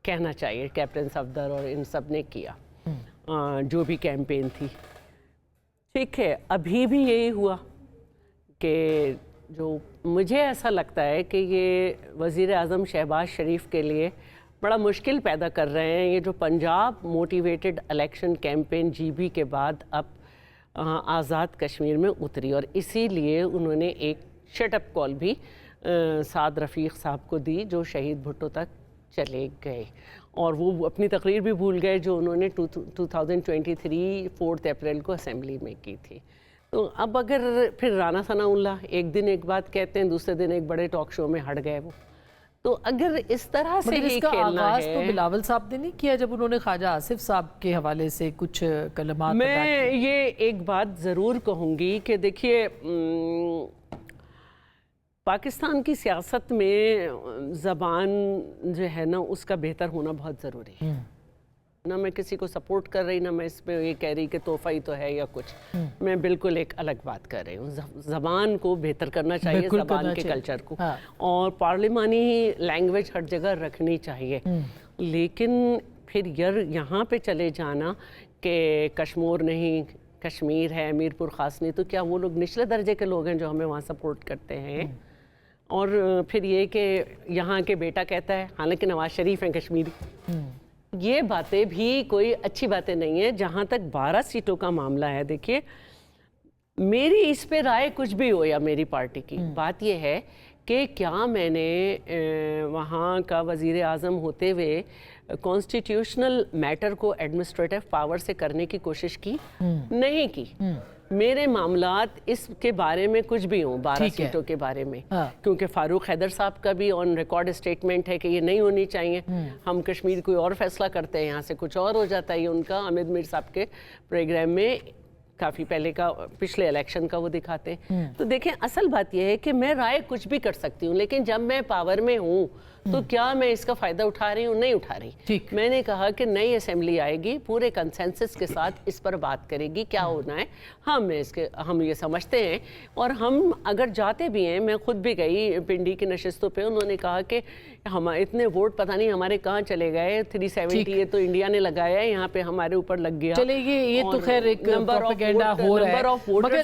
کہنا چاہیے، کیپٹن صفدر اور ان سب نے کیا جو بھی کیمپین تھی، ٹھیک ہے، ابھی بھی یہی ہوا کہ جو مجھے ایسا لگتا ہے کہ یہ وزیر اعظم شہباز شریف کے لیے بڑا مشکل پیدا کر رہے ہیں یہ جو Punjab motivated election campaign G B کے بعد اب آزاد کشمیر میں اتری، اور اسی لیے انہوں نے ایک شٹ اپ کال بھی سعد رفیق صاحب کو دی جو شہید بھٹو تک چلے گئے، اور وہ اپنی تقریر بھی بھول گئے جو انہوں نے 2023 4 اپریل کو اسمبلی میں کی تھی۔ تو اب اگر پھر رانا ثناء اللہ ایک دن ایک بات کہتے ہیں، دوسرے دن ایک بڑے ٹاک شو میں ہٹ گئے وہ، تو اگر اس طرح سے اس ہی کا کھیلنا آغاز ہے۔ تو بلاول صاحب نے نہیں کیا جب انہوں نے خواجہ آصف صاحب کے حوالے سے کچھ کلمات ادا میں یہ ایک بات ضرور کہوں گی کہ دیکھیے پاکستان کی سیاست میں زبان جو ہے نا اس کا بہتر ہونا بہت ضروری ہے، نہ میں کسی کو سپورٹ کر رہی، نہ میں اس پہ یہ کہہ رہی کہ تحفہ ہی تو ہے یا کچھ، میں بالکل ایک الگ بات کر رہی ہوں۔ زبان کو بہتر کرنا چاہیے، زبان کے کلچر کو، اور پارلیمانی لینگویج ہر جگہ رکھنی چاہیے، لیکن پھر یہاں پہ چلے جانا کہ کشمور نہیں کشمیر ہے، میر پور خاص نہیں، تو کیا وہ لوگ نچلے درجے کے لوگ ہیں جو ہمیں وہاں سپورٹ کرتے ہیں؟ اور پھر یہ کہ یہاں کے بیٹا کہتا ہے، حالانکہ نواز شریف ہیں کشمیری، یہ باتیں بھی کوئی اچھی باتیں نہیں ہیں۔ جہاں تک 12 سیٹوں کا معاملہ ہے، دیکھیے میری اس پہ رائے کچھ بھی ہو یا میری پارٹی کی، بات یہ ہے کہ کیا میں نے وہاں کا وزیر اعظم ہوتے ہوئے کانسٹیٹیوشنل میٹر کو ایڈمنسٹریٹو پاور سے کرنے کی کوشش کی؟ نہیں کی۔ میرے معاملات اس کے بارے میں کچھ بھی ہوں 12 سیٹوں کے بارے میں، کیونکہ فاروق حیدر صاحب کا بھی آن ریکارڈ اسٹیٹمنٹ ہے کہ یہ نہیں ہونی چاہیے، ہم کشمیر کوئی اور فیصلہ کرتے ہیں، یہاں سے کچھ اور ہو جاتا ہے، یہ ان کا حامد میر صاحب کے پروگرام میں کافی پہلے کا پچھلے الیکشن کا وہ دکھاتے ہیں۔ تو دیکھیں اصل بات یہ ہے کہ میں رائے کچھ بھی کر سکتی ہوں، لیکن جب میں پاور میں ہوں تو کیا میں اس کا فائدہ اٹھا رہی ہوں؟ نہیں اٹھا رہی۔ میں نے کہا کہ نئی اسمبلی آئے گی، پورے کنسنسس کے ساتھ اس پر بات کرے گی کیا ہونا ہے، ہم یہ سمجھتے ہیں، اور ہم اگر جاتے بھی ہیں، میں خود بھی گئی پنڈی کی نشستوں پہ، انہوں نے کہا کہ ہم اتنے ووٹ پتہ نہیں ہمارے کہاں چلے گئے، 370 یہ تو انڈیا نے لگایا ہے، یہاں پہ ہمارے اوپر لگ گیا۔ چلے یہ تو خیر ایک پروپیگنڈا ہو رہا ہے، مگر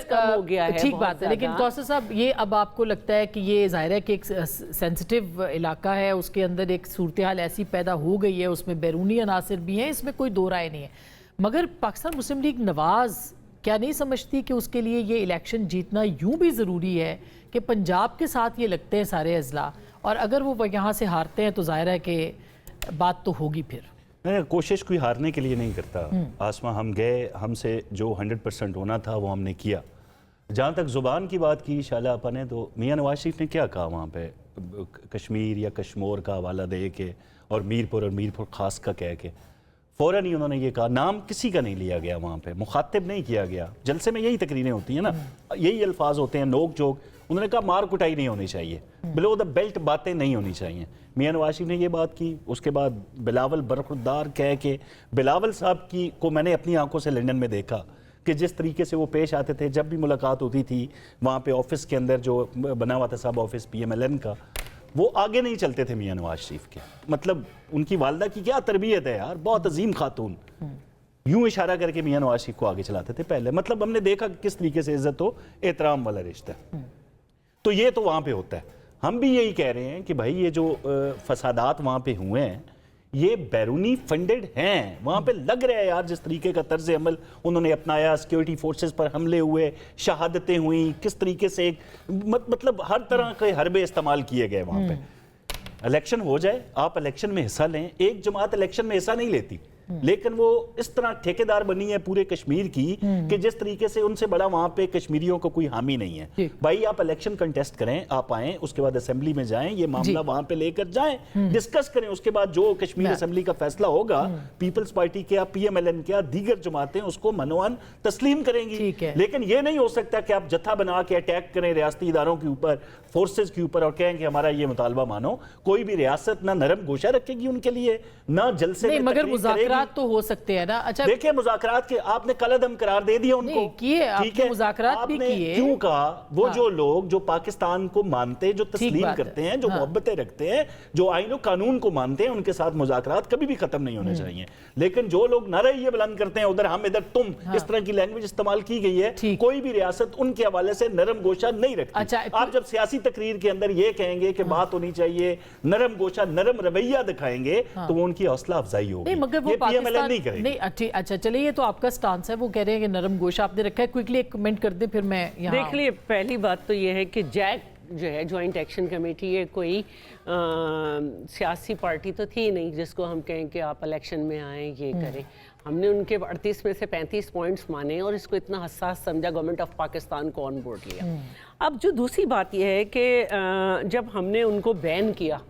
ٹھیک بات ہے، لیکن توسر صاحب یہ اب آپ کو لگتا ہے کہ یہ ظاہر ہے کہ ایک سینسٹیو علاقہ ہے، اس کے اندر ایک صورتحال ایسی پیدا ہو گئی ہے، اس میں بیرونی عناصر بھی ہیں، اس میں کوئی دو رائے نہیں ہے، مگر پاکستان مسلم لیگ نواز کیا نہیں سمجھتی کہ اس کے لیے یہ الیکشن جیتنا یوں بھی ضروری ہے کہ پنجاب کے ساتھ یہ لگتے ہیں سارے اضلاع، اور اگر وہ یہاں سے ہارتے ہیں تو ظاہر ہے کہ بات تو ہوگی پھر۔ میں کوشش کوئی ہارنے کے لیے نہیں کرتا آسمہ، ہم گئے، ہم سے جو 100% ہونا تھا وہ ہم نے کیا۔ جہاں تک زبان کی بات کی شعلہ آپا نے، تو میاں نواز شریف نے کیا کہا وہاں پہ، کشمیر یا کشمور کا حوالہ دے کے اور میر پور اور میر پور خاص کا کہہ کے فوراً ہی انہوں نے یہ کہا، نام کسی کا نہیں لیا گیا وہاں پہ، مخاطب نہیں کیا گیا۔ جلسے میں یہی تقریریں ہوتی ہیں نا، یہی الفاظ ہوتے ہیں، نوک جھوک۔ انہوں نے کہا مار کٹائی نہیں ہونی چاہیے، بلو دا بیلٹ باتیں نہیں ہونی چاہیے۔ میاں نواز شریف نے یہ بات کی، اس کے بعد بلاول برخوردار کہہ کے، بلاول صاحب کی کو میں نے اپنی آنکھوں سے لندن میں دیکھا کہ جس طریقے سے وہ پیش آتے تھے جب بھی ملاقات ہوتی تھی وہاں پہ آفس کے اندر جو بنا ہوا تھا صاحب آفس PMLN کا، وہ آگے نہیں چلتے تھے میاں نواز شریف کے۔ مطلب ان کی والدہ کی کیا تربیت ہے یار، بہت عظیم خاتون، یوں اشارہ کر کے میاں نواز شریف کو آگے چلاتے تھے پہلے۔ مطلب ہم نے دیکھا کہ کس طریقے سے عزت و احترام والا رشتہ ہے، تو یہ تو وہاں پہ ہوتا ہے۔ ہم بھی یہی کہہ رہے ہیں کہ بھائی یہ جو فسادات وہاں پہ ہوئے ہیں یہ بیرونی فنڈڈ ہیں، وہاں پہ لگ رہا ہے یار جس طریقے کا طرز عمل انہوں نے اپنایا، سیکیورٹی فورسز پر حملے ہوئے، شہادتیں ہوئیں، کس طریقے سے مطلب ہر طرح کے حربے استعمال کیے گئے وہاں پہ۔ الیکشن ہو جائے، آپ الیکشن میں حصہ لیں، ایک جماعت الیکشن میں حصہ نہیں لیتی، لیکن وہ اس طرح ٹھیکیدار بنی ہے پورے کشمیر کی کہ جس طریقے سے ان سے بڑا وہاں پہ کشمیریوں کو کوئی حامی نہیں ہے۔ بھائی آپ الیکشن کنٹیسٹ کریں، آپ آئیں، اس کے بعد اسمبلی میں جائیں، یہ معاملہ وہاں پہ لے کر جائیں، ڈسکس کریں، اس کے بعد جو کشمیر اسمبلی کا فیصلہ ہوگا پیپلز پارٹی کیا، PMLN کیا، دیگر جماعتیں اس کو منوان تسلیم کریں گی۔ لیکن یہ نہیں ہو سکتا کہ آپ جتھا بنا کے اٹیک کریں ریاستی اداروں کے اوپر، فورسز کے اوپر، اور کہیں کہ ہمارا یہ مطالبہ مانو۔ کوئی بھی ریاست نہ نرم گوشہ رکھے گی ان کے لیے، نہ جلسے میں مگر مذاکرات मुज़ाकरात तो हो सकते हैं ना। अच्छा देखिए मुज़ाकरात के आपने कलअदम करार दे दिया उनको, नहीं, किए, आपने ठीक है? मुज़ाकरात भी आपने किए। क्यों कहा वो जो लोग जो पाकिस्तान को मानते हैं, जो तस्लीम बात है। करते हैं, जो मोहब्बतें रखते हैं, जो आईन और कानून को मानते हैं, उनके साथ मुज़ाकरात कभी भी खत्म नहीं होने चाहिए। लेकिन जो लोग नारे ये बुलंद करते हैं उधर हम इधर तुम, इस तरह की लैंग्वेज इस्तेमाल की गई है। कोई भी रियासत उनके हवाले से नरम गोशा नहीं रखती। अच्छा, आप जब सियासी तकरीर के अंदर ये कहेंगे कि बात होनी चाहिए, नरम गोशा, नरम रवैया दिखाएंगे, तो वो उनकी हौसला अफजाई होगी। नहीं, मगर वो ये PMLN पाकिस्तान नहीं करेगी। नहीं, अच्छा चलिए, ये तो आपका स्टांस है, वो कह रहे हैं कि नरम गोशा आपने रखा है। क्विकली एक कमेंट कर दे, फिर मैं यहाँ देख लिए, पहली बात तो ये है कि जैक जो है जॉइंट एक्शन कमेटी, ये कोई सियासी पार्टी तो थी नहीं जिसको हम कहें कि आप इलेक्शन में आएँ ये करें। हमने उनके 38 में से 35 पॉइंट्स माने और इसको इतना हसास समझा, गवर्नमेंट ऑफ पाकिस्तान को ऑन बोर्ड लिया। अब जो दूसरी बात यह है कि जब हमने उनको बैन किया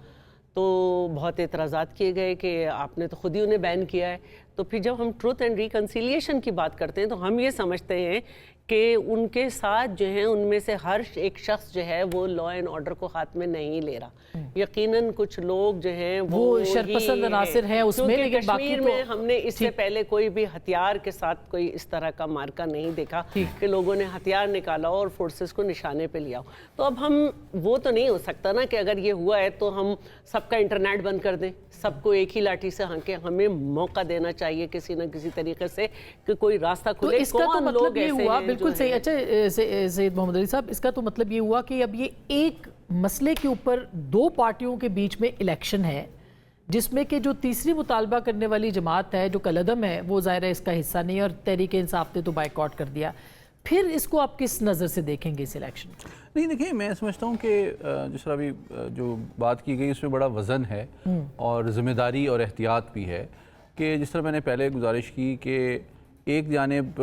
तो बहुत एतराज़ात किए गए कि आपने तो खुद ही उन्हें बैन किया है। तो फिर जब हम ट्रूथ एंड रिकन्सिलिएशन की बात करते हैं तो हम ये समझते हैं कि उनके साथ जो है उनमें से हर एक शख्स जो है वो लॉ एंड ऑर्डर को हाथ में नहीं ले रहा। यकीनन कुछ लोग जो हैं वो शरपसंद अनासिर हैं उसमें, लेकिन बाकी कश्मीर में हमने इससे पहले कोई भी हथियार के साथ कोई इस तरह का मार्का नहीं देखा कि लोगों ने हथियार निकाला और फोर्सेस को निशाने पे लिया। तो अब हम वो तो नहीं हो सकता ना कि अगर ये हुआ है तो हम सबका इंटरनेट बंद कर दें, सबको एक ही लाठी से हाँके। हमें मौका देना चाहिए किसी न किसी तरीके से कि कोई रास्ता तो खुले। इसका तो मतलब ये हुआ, बिल्कुल सही। अच्छा सैयद मोहम्मद अली साहब, इसका तो मतलब ये हुआ कि अब ये एक मसले के ऊपर दो पार्टियों के बीच में इलेक्शन है, जिसमें कि जो तीसरी मुतालबा करने वाली जमात है, जो कलअदम है, वो ज़ाहिर है इसका हिस्सा नहीं, और तहरीक इंसाफ ने तो बाइकआउट कर दिया। फिर इसको आप किस नज़र से देखेंगे इस इलेक्शन? नहीं, देखिए, मैं समझता हूँ कि जिस तरह अभी जो बात की गई उसमें बड़ा वज़न है और ज़िम्मेदारी और एहतियात भी है कि जिस तरह मैंने पहले गुजारिश की कि एक जानिब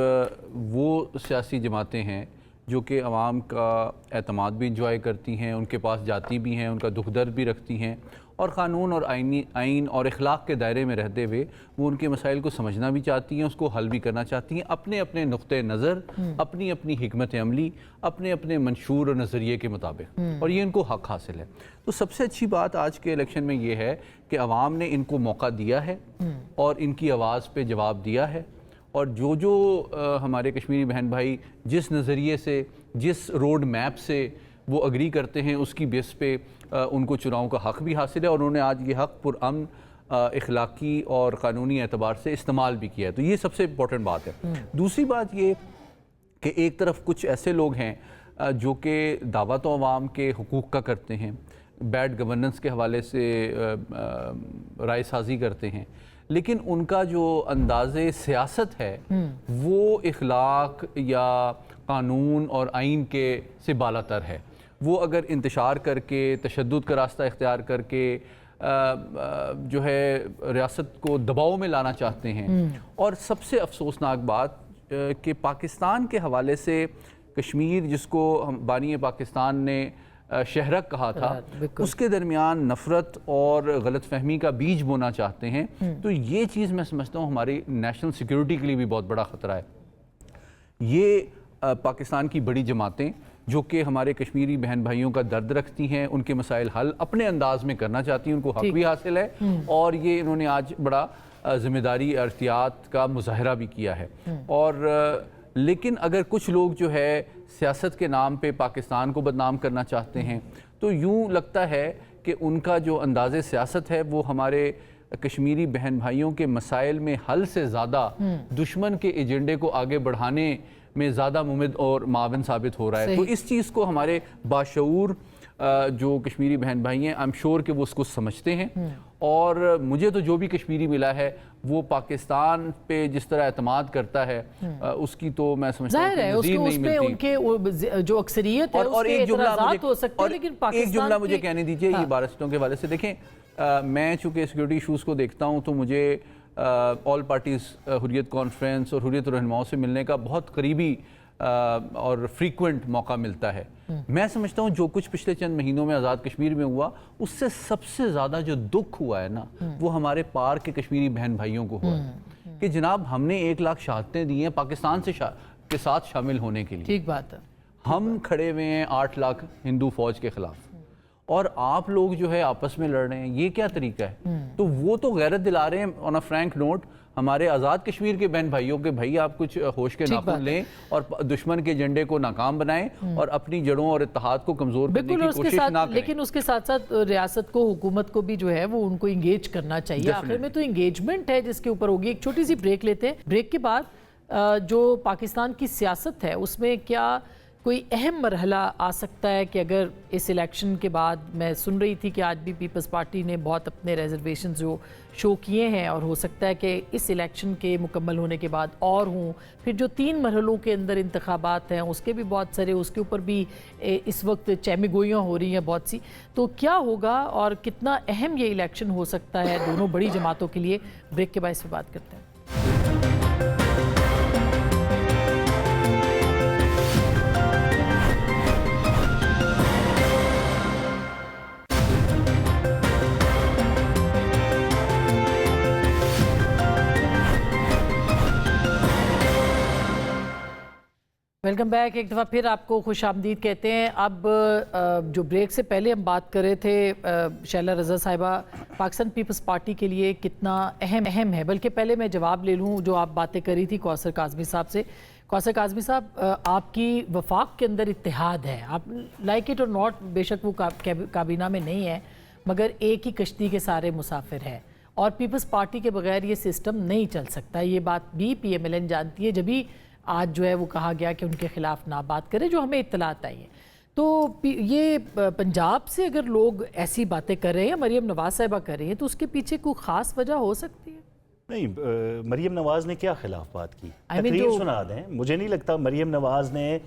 वो सियासी जमातें हैं जो कि अवाम का एतमाद भी इंजॉय करती हैं, उनके पास जाती भी हैं, उनका दुख दर्द भी रखती हैं, और क़ानून और आइन और इखलाक के दायरे में रहते हुए वो उनके मसाइल को समझना भी चाहती हैं, उसको हल भी करना चाहती हैं, अपने अपने नुक्ते नज़र, अपनी अपनी हिकमत अमली, अपने अपने मंशूर और नज़रिए के मुताबिक, और ये इनको हक़ हासिल है। तो सबसे अच्छी बात आज के इलेक्शन में ये है कि अवाम ने इनको मौका दिया है और इनकी आवाज़ पर जवाब दिया है, और जो हमारे कश्मीरी बहन भाई जिस नज़रिए से, जिस रोड मैप से वो अग्री करते हैं, उसकी बेस पे उनको चुनाव का हक़ भी हासिल है, और उन्होंने आज ये हक़ पुरअमन, इखलाकी और क़ानूनी एतबार से इस्तेमाल भी किया है। तो ये सबसे इम्पोर्टेंट बात है। दूसरी बात ये कि एक तरफ कुछ ऐसे लोग हैं जो कि दावा तो अवाम के हुकूक़ का करते हैं, बैड गवर्नेंस के हवाले से राय साजी करते हैं, लेकिन उनका जो अंदाज़े सियासत है वो इखलाक या कानून और आइन के से बालातर है। वो अगर इंतशार करके, तशद्दुद का रास्ता इख्तियार करके जो है रियासत को दबाव में लाना चाहते हैं। और सबसे अफसोसनाक बात कि पाकिस्तान के हवाले से कश्मीर, जिसको हम बानी पाकिस्तान ने शहरक कहा था, उसके दरमियान नफ़रत और गलतफहमी का बीज बोना चाहते हैं। तो ये चीज़ मैं समझता हूँ हमारी नेशनल सिक्योरिटी के लिए भी बहुत बड़ा ख़तरा है। ये पाकिस्तान की बड़ी जमातें जो कि हमारे कश्मीरी बहन भाइयों का दर्द रखती हैं, उनके मसाइल हल अपने अंदाज में करना चाहती हैं, उनको हक़ भी हासिल है, और ये इन्होंने आज बड़ा ज़िम्मेदारी, एहतियात का मुजाहरा भी किया है। और लेकिन अगर कुछ लोग जो है सियासत के नाम पे पाकिस्तान को बदनाम करना चाहते हैं, तो यूँ लगता है कि उनका जो अंदाज़े सियासत है वो हमारे कश्मीरी बहन भाइयों के मसाइल में हल से ज़्यादा दुश्मन के एजेंडे को आगे बढ़ाने में ज़्यादा मुमिद और मावन साबित हो रहा है। तो इस चीज़ को हमारे बाशऊर जो कश्मीरी बहन भाई हैं, आई एम श्योर कि वो उसको समझते हैं। और मुझे तो जो भी कश्मीरी मिला है वो पाकिस्तान पे जिस तरह एतमाद करता है उसकी तो मैं समझता हूं कि नज़ीर नहीं मिलती। उनके जो अक्सरियत है और एक जुमला मुझे कहने दीजिए ये बारिस्टों के हवाले से। देखें, मैं चूँकि सिक्योरिटी इशूज़ को देखता हूँ तो मुझे ऑल पार्टीज़ हुर्रियत कॉन्फ्रेंस और हुर्रियत रहनुमाओं से मिलने का बहुत करीबी और फ्रीक्वेंट मौका मिलता है। मैं समझता हूँ जो कुछ पिछले चंद महीनों में आज़ाद कश्मीर में हुआ, उससे सबसे ज़्यादा जो दुख हुआ है ना, वो हमारे पार के कश्मीरी बहन भाइयों को हुआ है कि जनाब हमने 1 लाख शहादतें दी हैं पाकिस्तान से के साथ शामिल होने के लिए। ठीक बात है। हम खड़े हुए हैं 8 लाख हिंदू फौज के खिलाफ, اور آپ لوگ جو ہے آپس میں لڑ رہے ہیں، یہ کیا طریقہ ہے؟ تو وہ تو غیرت دلا رہے ہیں آن اے فرینک نوٹ ہمارے آزاد کشمیر کے بہن بھائیوں کے، بھائی آپ کچھ ہوش کے ناخن لیں اور دشمن کے ایجنڈے کو ناکام بنائیں اور اپنی جڑوں اور اتحاد کو کمزور کرنے کی کوشش نہ کریں۔ لیکن اس کے ساتھ ساتھ ریاست کو، حکومت کو بھی جو ہے وہ ان کو انگیج کرنا چاہیے۔ آخر میں تو انگیجمنٹ ہے جس کے اوپر ہوگی۔ ایک چھوٹی سی بریک لیتے ہیں، بریک کے بعد جو پاکستان کی سیاست ہے اس میں کیا کوئی اہم مرحلہ آ سکتا ہے کہ اگر اس الیکشن کے بعد، میں سن رہی تھی کہ آج بھی پیپلز پارٹی نے بہت اپنے ریزرویشنز جو شو کیے ہیں، اور ہو سکتا ہے کہ اس الیکشن کے مکمل ہونے کے بعد اور ہوں، پھر جو 3 مرحلوں کے اندر انتخابات ہیں اس کے بھی بہت سارے، اس کے اوپر بھی اس وقت چہمہ گوئیاں ہو رہی ہیں بہت سی، تو کیا ہوگا اور کتنا اہم یہ الیکشن ہو سکتا ہے دونوں بڑی جماعتوں کے لیے؟ بریک کے بعد اس پہ بات کرتے ہیں۔ ویلکم بیک، ایک دفعہ پھر آپ کو خوش آمدید کہتے ہیں۔ اب جو بریک سے پہلے ہم بات کر رہے تھے شیلا رضا صاحبہ، پاکستان پیپلز پارٹی کے لیے کتنا اہم ہے، بلکہ پہلے میں جواب لے لوں جو آپ باتیں کری تھی کوثر کاظمی صاحب سے۔ کوثر کاظمی صاحب، آپ کی وفاق کے اندر اتحاد ہے، آپ لائک اٹ اور ناٹ، بے شک وہ کابینہ میں نہیں ہے مگر ایک ہی کشتی کے سارے مسافر ہیں، اور پیپلز پارٹی کے بغیر یہ سسٹم نہیں چل سکتا۔ یہ بات بھی پی ایم ایل این جانتی ہے، جبھی آج جو ہے وہ کہا گیا کہ ان کے خلاف نہ بات کرے، جو ہمیں اطلاعات آئی ہیں۔ تو یہ پنجاب سے اگر لوگ ایسی باتیں کر رہے ہیں، مریم نواز صاحبہ کر رہی ہیں، تو اس کے پیچھے کوئی خاص وجہ ہو سکتی ہے؟ نہیں، مریم نواز نے کیا خلاف بات کی؟ تقریر سنا دیں۔ مجھے نہیں لگتا مریم نواز نے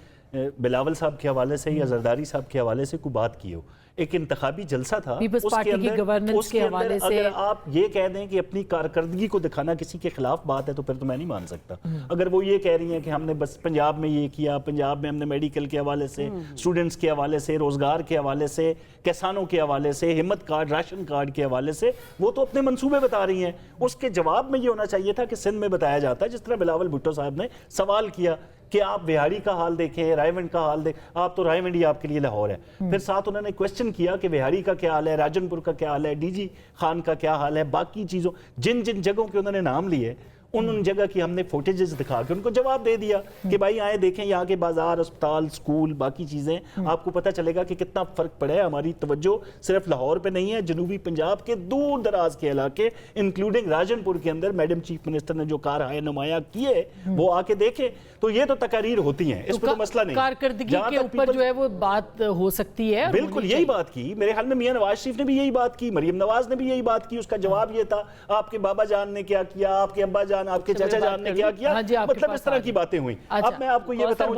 بلاول صاحب کے حوالے سے یا زرداری صاحب کے حوالے سے کوئی بات کی ہو۔ ایک انتخابی جلسہ تھا، پیپلز پارٹی کی گورننس کے حوالے سے اگر آپ یہ کہہ دیں کہ اپنی کارکردگی کو دکھانا کسی کے خلاف بات ہے تو پھر تو میں نہیں مان سکتا۔ اگر وہ یہ کہہ رہی ہیں کہ ہم نے بس پنجاب میں یہ کیا، پنجاب میں ہم نے میڈیکل کے حوالے سے، اسٹوڈنٹس کے حوالے سے، روزگار کے حوالے سے، کسانوں کے حوالے سے، ہمت کارڈ، راشن کارڈ کے حوالے سے، وہ تو اپنے منصوبے بتا رہی ہیں۔ اس کے جواب میں یہ ہونا چاہیے تھا کہ سندھ میں بتایا جاتا ہے، جس طرح بلاول بھٹو صاحب نے سوال کیا کہ آپ وہاڑی کا حال دیکھیں، رائے ونڈ کا حال دیکھیں، آپ تو رائے ونڈ ہی آپ کے لیے لاہور ہے۔ پھر ساتھ انہوں نے کویسچن کیا کہ وہاڑی کا کیا حال ہے، راجن پور کا کیا حال ہے، ڈی جی خان کا کیا حال ہے، باقی چیزوں جن جگہوں کے انہوں نے نام لیے ان جگہ کی ہم نے فوٹیجز دکھا کے ان کو جواب دے دیا کہ بھائی آئیں دیکھیں یہاں کے بازار، اسپتال، سکول، باقی چیزیں، آپ کو پتہ چلے گا کہ کتنا فرق پڑا ہے۔ ہماری توجہ صرف لاہور پہ نہیں ہے، جنوبی پنجاب کے دور دراز کے علاقے انکلوڈنگ راجن پور کے اندر میڈم چیف منسٹر نے جو کارہائے نمایاں کیے وہ آ کے دیکھیں۔ تو یہ تو تقاریر ہوتی ہیں، اس میں تو مسئلہ نہیں۔ کارکردگی کے اوپر جو ہے وہ بات ہو سکتی ہے، بالکل یہی بات کی۔ میرے خیال میں میاں نواز شریف نے بھی یہی بات کی، مریم نواز نے بھی یہی بات کی۔ اس کا جواب یہ تھا آپ کے بابا جان نے کیا کیا، آپ کے ابا جان، آپ کے چچا جان نے کیا کیا، مطلب اس طرح کی باتیں ہوئیں۔ اب میں آپ کو یہ بتاؤں،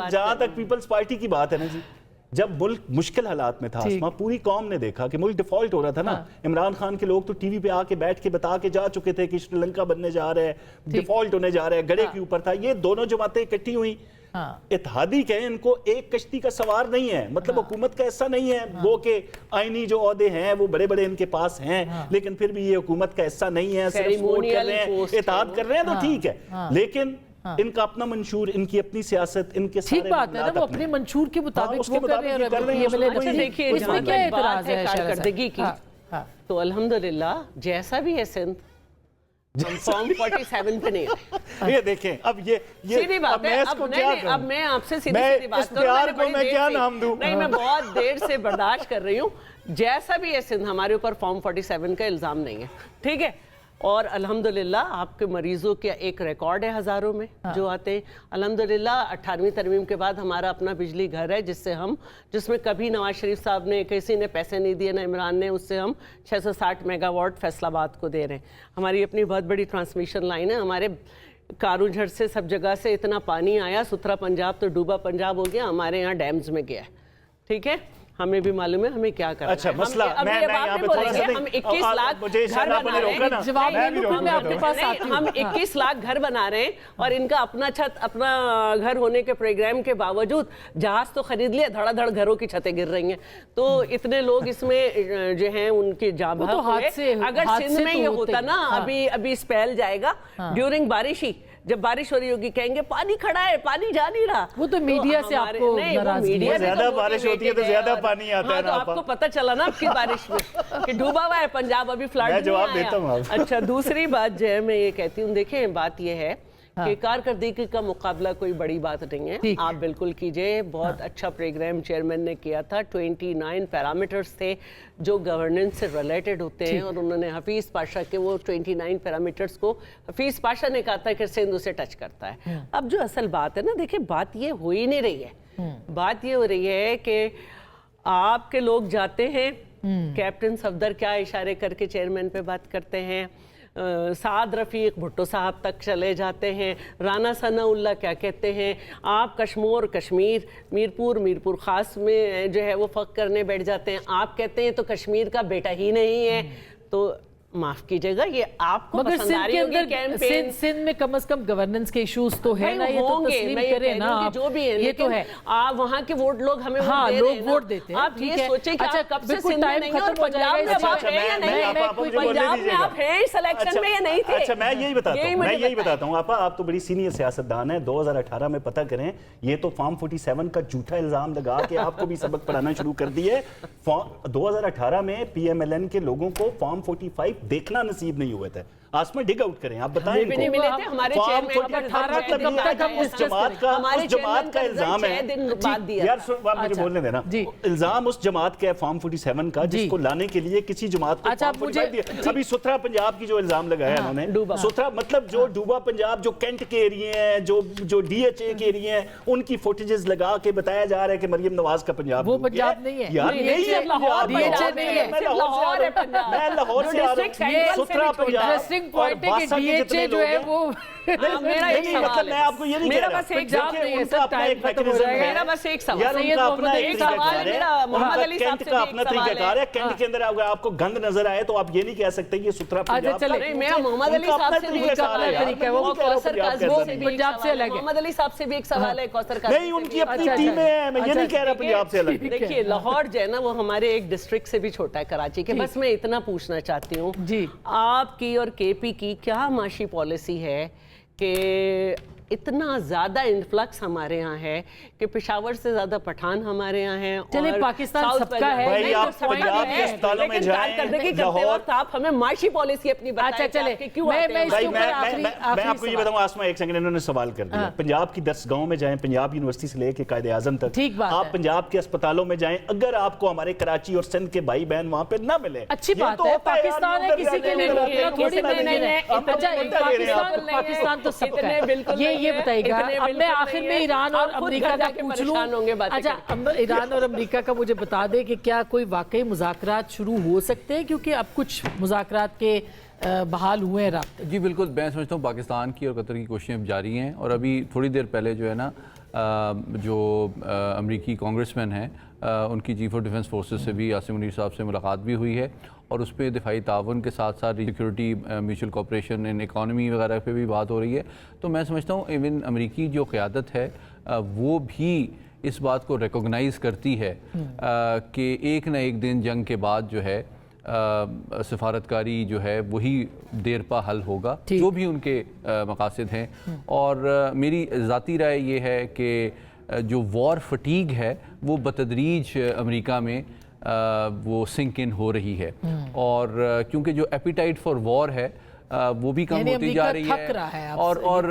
جہاں تک پیپلز پارٹی کی بات ہے نا جی، جب ملک مشکل حالات میں تھا، پوری قوم نے دیکھا کہ ملک ڈیفالٹ ہو رہا تھا نا، عمران خان کے لوگ تو ٹی وی پہ آ کے بیٹھ کے بتا کے جا چکے تھے کہ سری لنکا بننے جا رہا ہے، ڈیفالٹ ہونے جا رہا ہے، گڑے کے اوپر تھا۔ یہ دونوں جماعتیں اکٹھی ہوئی، اتحادی کہیں ان کو، ایک کشتی کا سوار نہیں ہے، مطلب حکومت کا ایسا نہیں ہے وہ کہ آئینی جو عہدے ہیں وہ بڑے بڑے ان کے پاس ہیں، لیکن پھر بھی یہ حکومت کا حصہ نہیں ہے، صرف سپورٹ کر رہے ہیں، اتحاد کر رہے ہیں، تو ٹھیک ہے۔ لیکن ان کا اپنا منشور، ان کی اپنی سیاست، ان کے سارے ٹھیک بات ہے نا، وہ اپنے منشور کے مطابق وہ کر رہے ہیں۔ دیکھیے جہاں تک بات ہے کارکردگی کی، تو الحمدللہ جیسا بھی ہے سندھ، ہم فارم 47 پہ نہیں آئے۔ یہ دیکھیں، اب یہ سیدھی بات ہے، اب میں آپ سے سیدھی بات کروں، نہیں میں بہت دیر سے برداشت کر رہی ہوں۔ جیسا بھی ہے سندھ، ہمارے اوپر فارم 47 کا الزام نہیں ہے، ٹھیک ہے؟ اور الحمدللہ آپ کے مریضوں کا ایک ریکارڈ ہے ہزاروں میں جو آتے ہیں۔ الحمدللہ 18ویں ترمیم کے بعد ہمارا اپنا بجلی گھر ہے، جس میں کبھی نواز شریف صاحب نے، کسی نے پیسے نہیں دیے، نہ عمران نے، اس سے ہم 660 میگا واٹ فیصل آباد کو دے رہے ہیں۔ ہماری اپنی بہت بڑی ٹرانسمیشن لائن ہے، ہمارے کاروں جھڑ سے سب جگہ سے اتنا پانی آیا، ستھرا پنجاب تو ڈوبا پنجاب ہو گیا، ہمارے یہاں ڈیمز میں گیا ہے، ٹھیک ہے؟ ہمیں بھی معلوم ہے ہمیں کیا کرنا ہے۔ اچھا مسئلہ ہم 21 لاکھ گھر بنا رہے ہیں، ہم 21 لاکھ گھر بنا رہے ہیں، اور ان کا اپنا چھت، اپنا گھر ہونے کے پروگرام کے باوجود جہاز تو خرید لیا، دھڑا دھڑ گھروں کی چھتیں گر رہی ہیں۔ تو اتنے لوگ اس میں جو ہیں ان کی جاں بحق ہوئے۔ اگر سندھ میں یہ ہوتا نا، ابھی اسپیل جائے گا ڈیورنگ بارش ہی، जब बारिश हो रही होगी कहेंगे पानी खड़ा है, पानी जा नहीं रहा। वो तो मीडिया से हमारे- आपको नहीं, वो नाराजगी मीडिया है। से ज्यादा तो बारिश मोटिवेट होती है तो है ज्यादा और- पानी आता है हाँ, ना तो आपा। आपको पता चला ना आपकी बारिश में कि डूबा हुआ है पंजाब, अभी फ्लड मैं जवाब देता हूँ आप। अच्छा, दूसरी बात जो है मैं ये कहती हूँ, देखें बात ये है कि कारकर्दगी का मुकाबला कोई बड़ी बात नहीं है, ठीक है। आप बिल्कुल कीजिए। बहुत अच्छा प्रोग्राम चेयरमैन ने किया था, 29 पैरामीटर्स थे जो गवर्नेंस से रिलेटेड होते हैं, और उन्होंने हफीज़ पाशा के वो 29 पैरामीटर्स को हफीज़ पाशा ने कहा था कि सिंध उसे टच करता है। अब जो असल बात है ना, देखिए बात ये हो ही नहीं रही है, बात ये हो रही है कि आपके लोग जाते हैं, कैप्टन सफदर क्या इशारे करके चेयरमैन पे बात करते हैं, साद रफ़ीक भुट्टो साहब तक चले जाते हैं, राना सनाउल्लाह क्या कहते हैं, आप कश्मीर मीरपुर ख़ास में जो है वो फ़ख्र करने बैठ जाते हैं, आप कहते हैं तो कश्मीर का बेटा ही नहीं है। तो माफ कीजिएगा, ये आपको मगर पसंद आ सिंध रही के होगी अंदर कैंपेन, सिंध में कम से कम गवर्नेंस के इश्यूज तो है भाई ना, ये तो होंगे, तस्लीम मैं ये करें कह ना रही हूँ आप, कि जो भी है, ये तो लेकिन है। आप वहाँ के वोट लोग हमें हाँ, वोट दे लोग रहे हैं ना। वोट देते हैं, आप ठीक ये है। सोचें कि अच्छा, आप कब से बिल्कुल सिंध में टाइम नहीं है और खत्म हो पंजाब में जाएगा, अब आप अच्छा, हैं या मैं नहीं आपको है, मुझे बोलने पंजाब में दीजिएगा। आप हैं इस इलेक्शन में या नहीं थे। अच्छा, मैं यही बताता हूँ, मैं यही बताएं। बताता हूँ आपा, आप तो बड़ी सीनियर सियासतदान है। 2018 में पता करें, ये तो फॉर्म 47 का झूठा इल्जाम लगा के आपको भी सबक पढ़ाना शुरू कर दिए। 2018 में PMLN के लोगों को फॉर्म 45 देखना नसीब नहीं हुए थे। आसमान डिग आउट करें, आप बताएं भी नहीं मिले थे, हमारे चेयरमैन का उस जमात का इल्जाम है यार, आप मुझे बोलने देना। इल्जाम उस जमात का है फॉर्म 47 का, जिसको लाने के लिए किसी जमात को अच्छा, फॉर्म 45 दिया। अभी सुथरा पंजाब की जो इल्जाम लगाया इन्होंने, सुथरा मतलब जो डूबा पंजाब, जो कैंट के एरिया हैं, जो DHA के एरिया हैं, उनकी फुटेजेस लगा के बताया जा रहा है कि मरियम नवाज का पंजाब वो पंजाब नहीं है यार, नहीं है लाहौर नहीं है, मैं लाहौर से आ रहा हूँ, सुथरा पंजाब पॉइंट है कि DHA जो है वो मेरा एक सवाल मैं आपको ये नहीं कह मेरा रहा, बस एक पंजाब नहीं है, उनका सब अपना टाइम एक खत्म हो मैकेनिज्म जाएगा। है। मेरा बस एक सवाल, यार, सैयद उनका अपना मोहम्मद एक एक सवाल तरीका है है, मेरा, मोहम्मद अली साहब कैंट से का भी अपना एक सवाल तरीका है। है। कैंट के अंदर अगर आपको गंद नजर आए तो आप ये नहीं कह सकते ये सुथरा पंजाब चले। नहीं, मेरा मोहम्मद अली साहब से भी एक सवाल है, तरीका है, वो कौसर काज़मी से भी एक पंजाब से सवाल है, अलग है। मोहम्मद अली साहब से भी एक सवाल है, कौसर काज़मी नहीं, से उनकी भी एक अपनी अच्छा, टीमें हैं, मैं ये अच्छा, नहीं कह रहा ठीक है, पंजाब से अलग। देखिए, लाहौर जो है ना वो हमारे एक डिस्ट्रिक्ट से भी छोटा है, कराची के। बस मैं इतना पूछना चाहती हूँ जी, आपकी और KP की क्या माशी पॉलिसी है कि इतना ज़्यादा इन्फ्लक्स हमारे यहाँ है कि पेशावर से ज़्यादा पठान हमारे यहाँ हैं। चलिए, और पाकिस्तान साउथ सबका पंजाब- है, भाई, नहीं, आप तो सबका पंजाब है, के अस्पतालों में लेकिन जाएं, कारकर्दगी करते लाहौर- वक्त आप हमें माशी पॉलिसी अपनी बताएं अच्छा, कि चले, आपके क्यों मैं आते हैं। इसके भाई, ऊपर मैं आखिरी आपको ये सवाल। बताऊं, आसमा एक सेकंड, इन्होंने सवाल कर दिया। पंजाब की 10 गांव में जाएं, पंजाब यूनिवर्सिटी से लेके कायदे आजम तक, ठीक बात आप है। पंजाब के अस्पतालों में जाएं, अगर आपको हमारे कराची और सिंध के भाई बहन वहां पे ना मिले, अच्छी ये बात तो है, होता यार, पाकिस्तान है, उधर किसी के लिए जाने रोकना वाला थोड़ी नहीं नहीं है। आप तो अच्छा, मुद्दा ले रहे हैं आप। पाकिस्तान तो सबका इतने है, बिल्कुल नहीं ये है, बताइएगा। इतने अब मैं बिल्कुल आखिर नहीं में है। ईरान और आप खुद अमेरिका घर का जाके पूछ परेशान होंगे लूं। बातें अच्छा, ईरान और अमेरिका का मुझे बता दें कि क्या कोई वाकई मुज़ाकरात शुरू हो सकते हैं, क्योंकि अब कुछ मुज़ाकरात के बहाल हुए हैं राब्ते। जी बिल्कुल, मैं समझता हूँ पाकिस्तान की और कतर की कोशिशें जारी हैं, और अभी थोड़ी देर पहले जो है ना जो अमरीकी कांग्रेसमैन हैं, उनकी चीफ ऑफ डिफेंस फोर्सेस से भी आसिम मुनीर साहब से मुलाकात भी हुई है, और उस पर दिफाई ताउन के साथ साथ सिक्योरिटी, म्यूचुअल कोऑपरेशन इन इकॉनमी वगैरह पे भी बात हो रही है। तो मैं समझता हूँ इवन अमरीकी जो क़यादत है वो भी इस बात को रिकॉग्नाइज़ करती है कि एक ना एक दिन जंग के बाद जो है सफारतकारी जो है वही देरपा हल होगा, जो भी उनके मकासद हैं। और मेरी ज़ाती राय ये है कि जो वॉर फटीग है वो बतदरीज अमेरिका में वो सिंक इन हो रही है, और क्योंकि जो एपिटाइट फॉर वॉर है वो भी कम होती जा रही है। और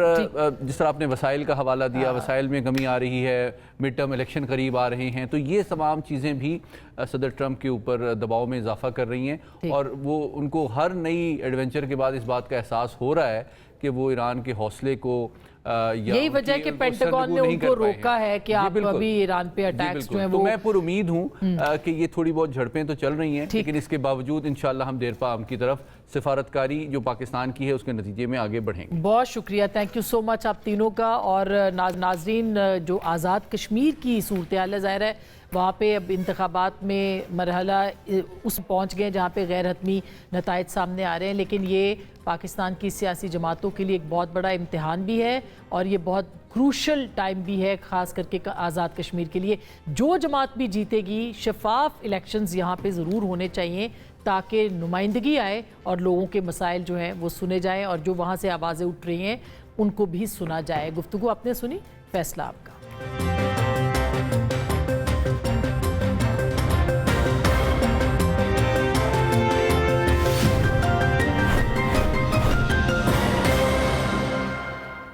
जिस तरह आपने वसाइल का हवाला दिया, वसाइल में कमी आ रही है, मिड टर्म इलेक्शन करीब आ रहे हैं, तो ये तमाम चीज़ें भी सदर ट्रंप के ऊपर दबाव में इजाफा कर रही हैं, और वो उनको हर नई एडवेंचर के बाद इस बात का एहसास हो रहा है कि वो ईरान के हौसले को यही वजह है कि पेंटागन ने उनको रोका है कि आप अभी ईरान पे अटैक्स जो हैं वो। तो मैं पूरी उम्मीद हूँ कि ये थोड़ी बहुत झड़पें तो चल रही हैं, लेकिन इसके बावजूद इंशाल्लाह हम देरपा हम की तरफ सिफारतकारी जो पाकिस्तान की है उसके नतीजे में आगे बढ़ेंगे। बहुत शुक्रिया, थैंक यू सो मच आप तीनों का। और नाजरीन, जो आज़ाद कश्मीर की सूरत हाल है, ज़ाहिर है वहाँ पे अब इंतखाबात में मरहला उस पहुँच गए जहाँ पे गैर हतमी नताइज सामने आ रहे हैं, लेकिन ये पाकिस्तान की सियासी जमातों के लिए एक बहुत बड़ा इम्तिहान भी है, और ये बहुत क्रूशल टाइम भी है, ख़ास करके आज़ाद कश्मीर के लिए। जो जमात भी जीतेगी, शफाफ इलेक्शंस यहाँ पे ज़रूर होने चाहिए ताकि नुमाइंदगी आए और लोगों के मसाइल जो हैं वो सुने जाएं, और जो वहाँ से आवाज़ें उठ रही हैं उनको भी सुना जाए। गुफ्तगू आपने सुनी, फैसला आपका।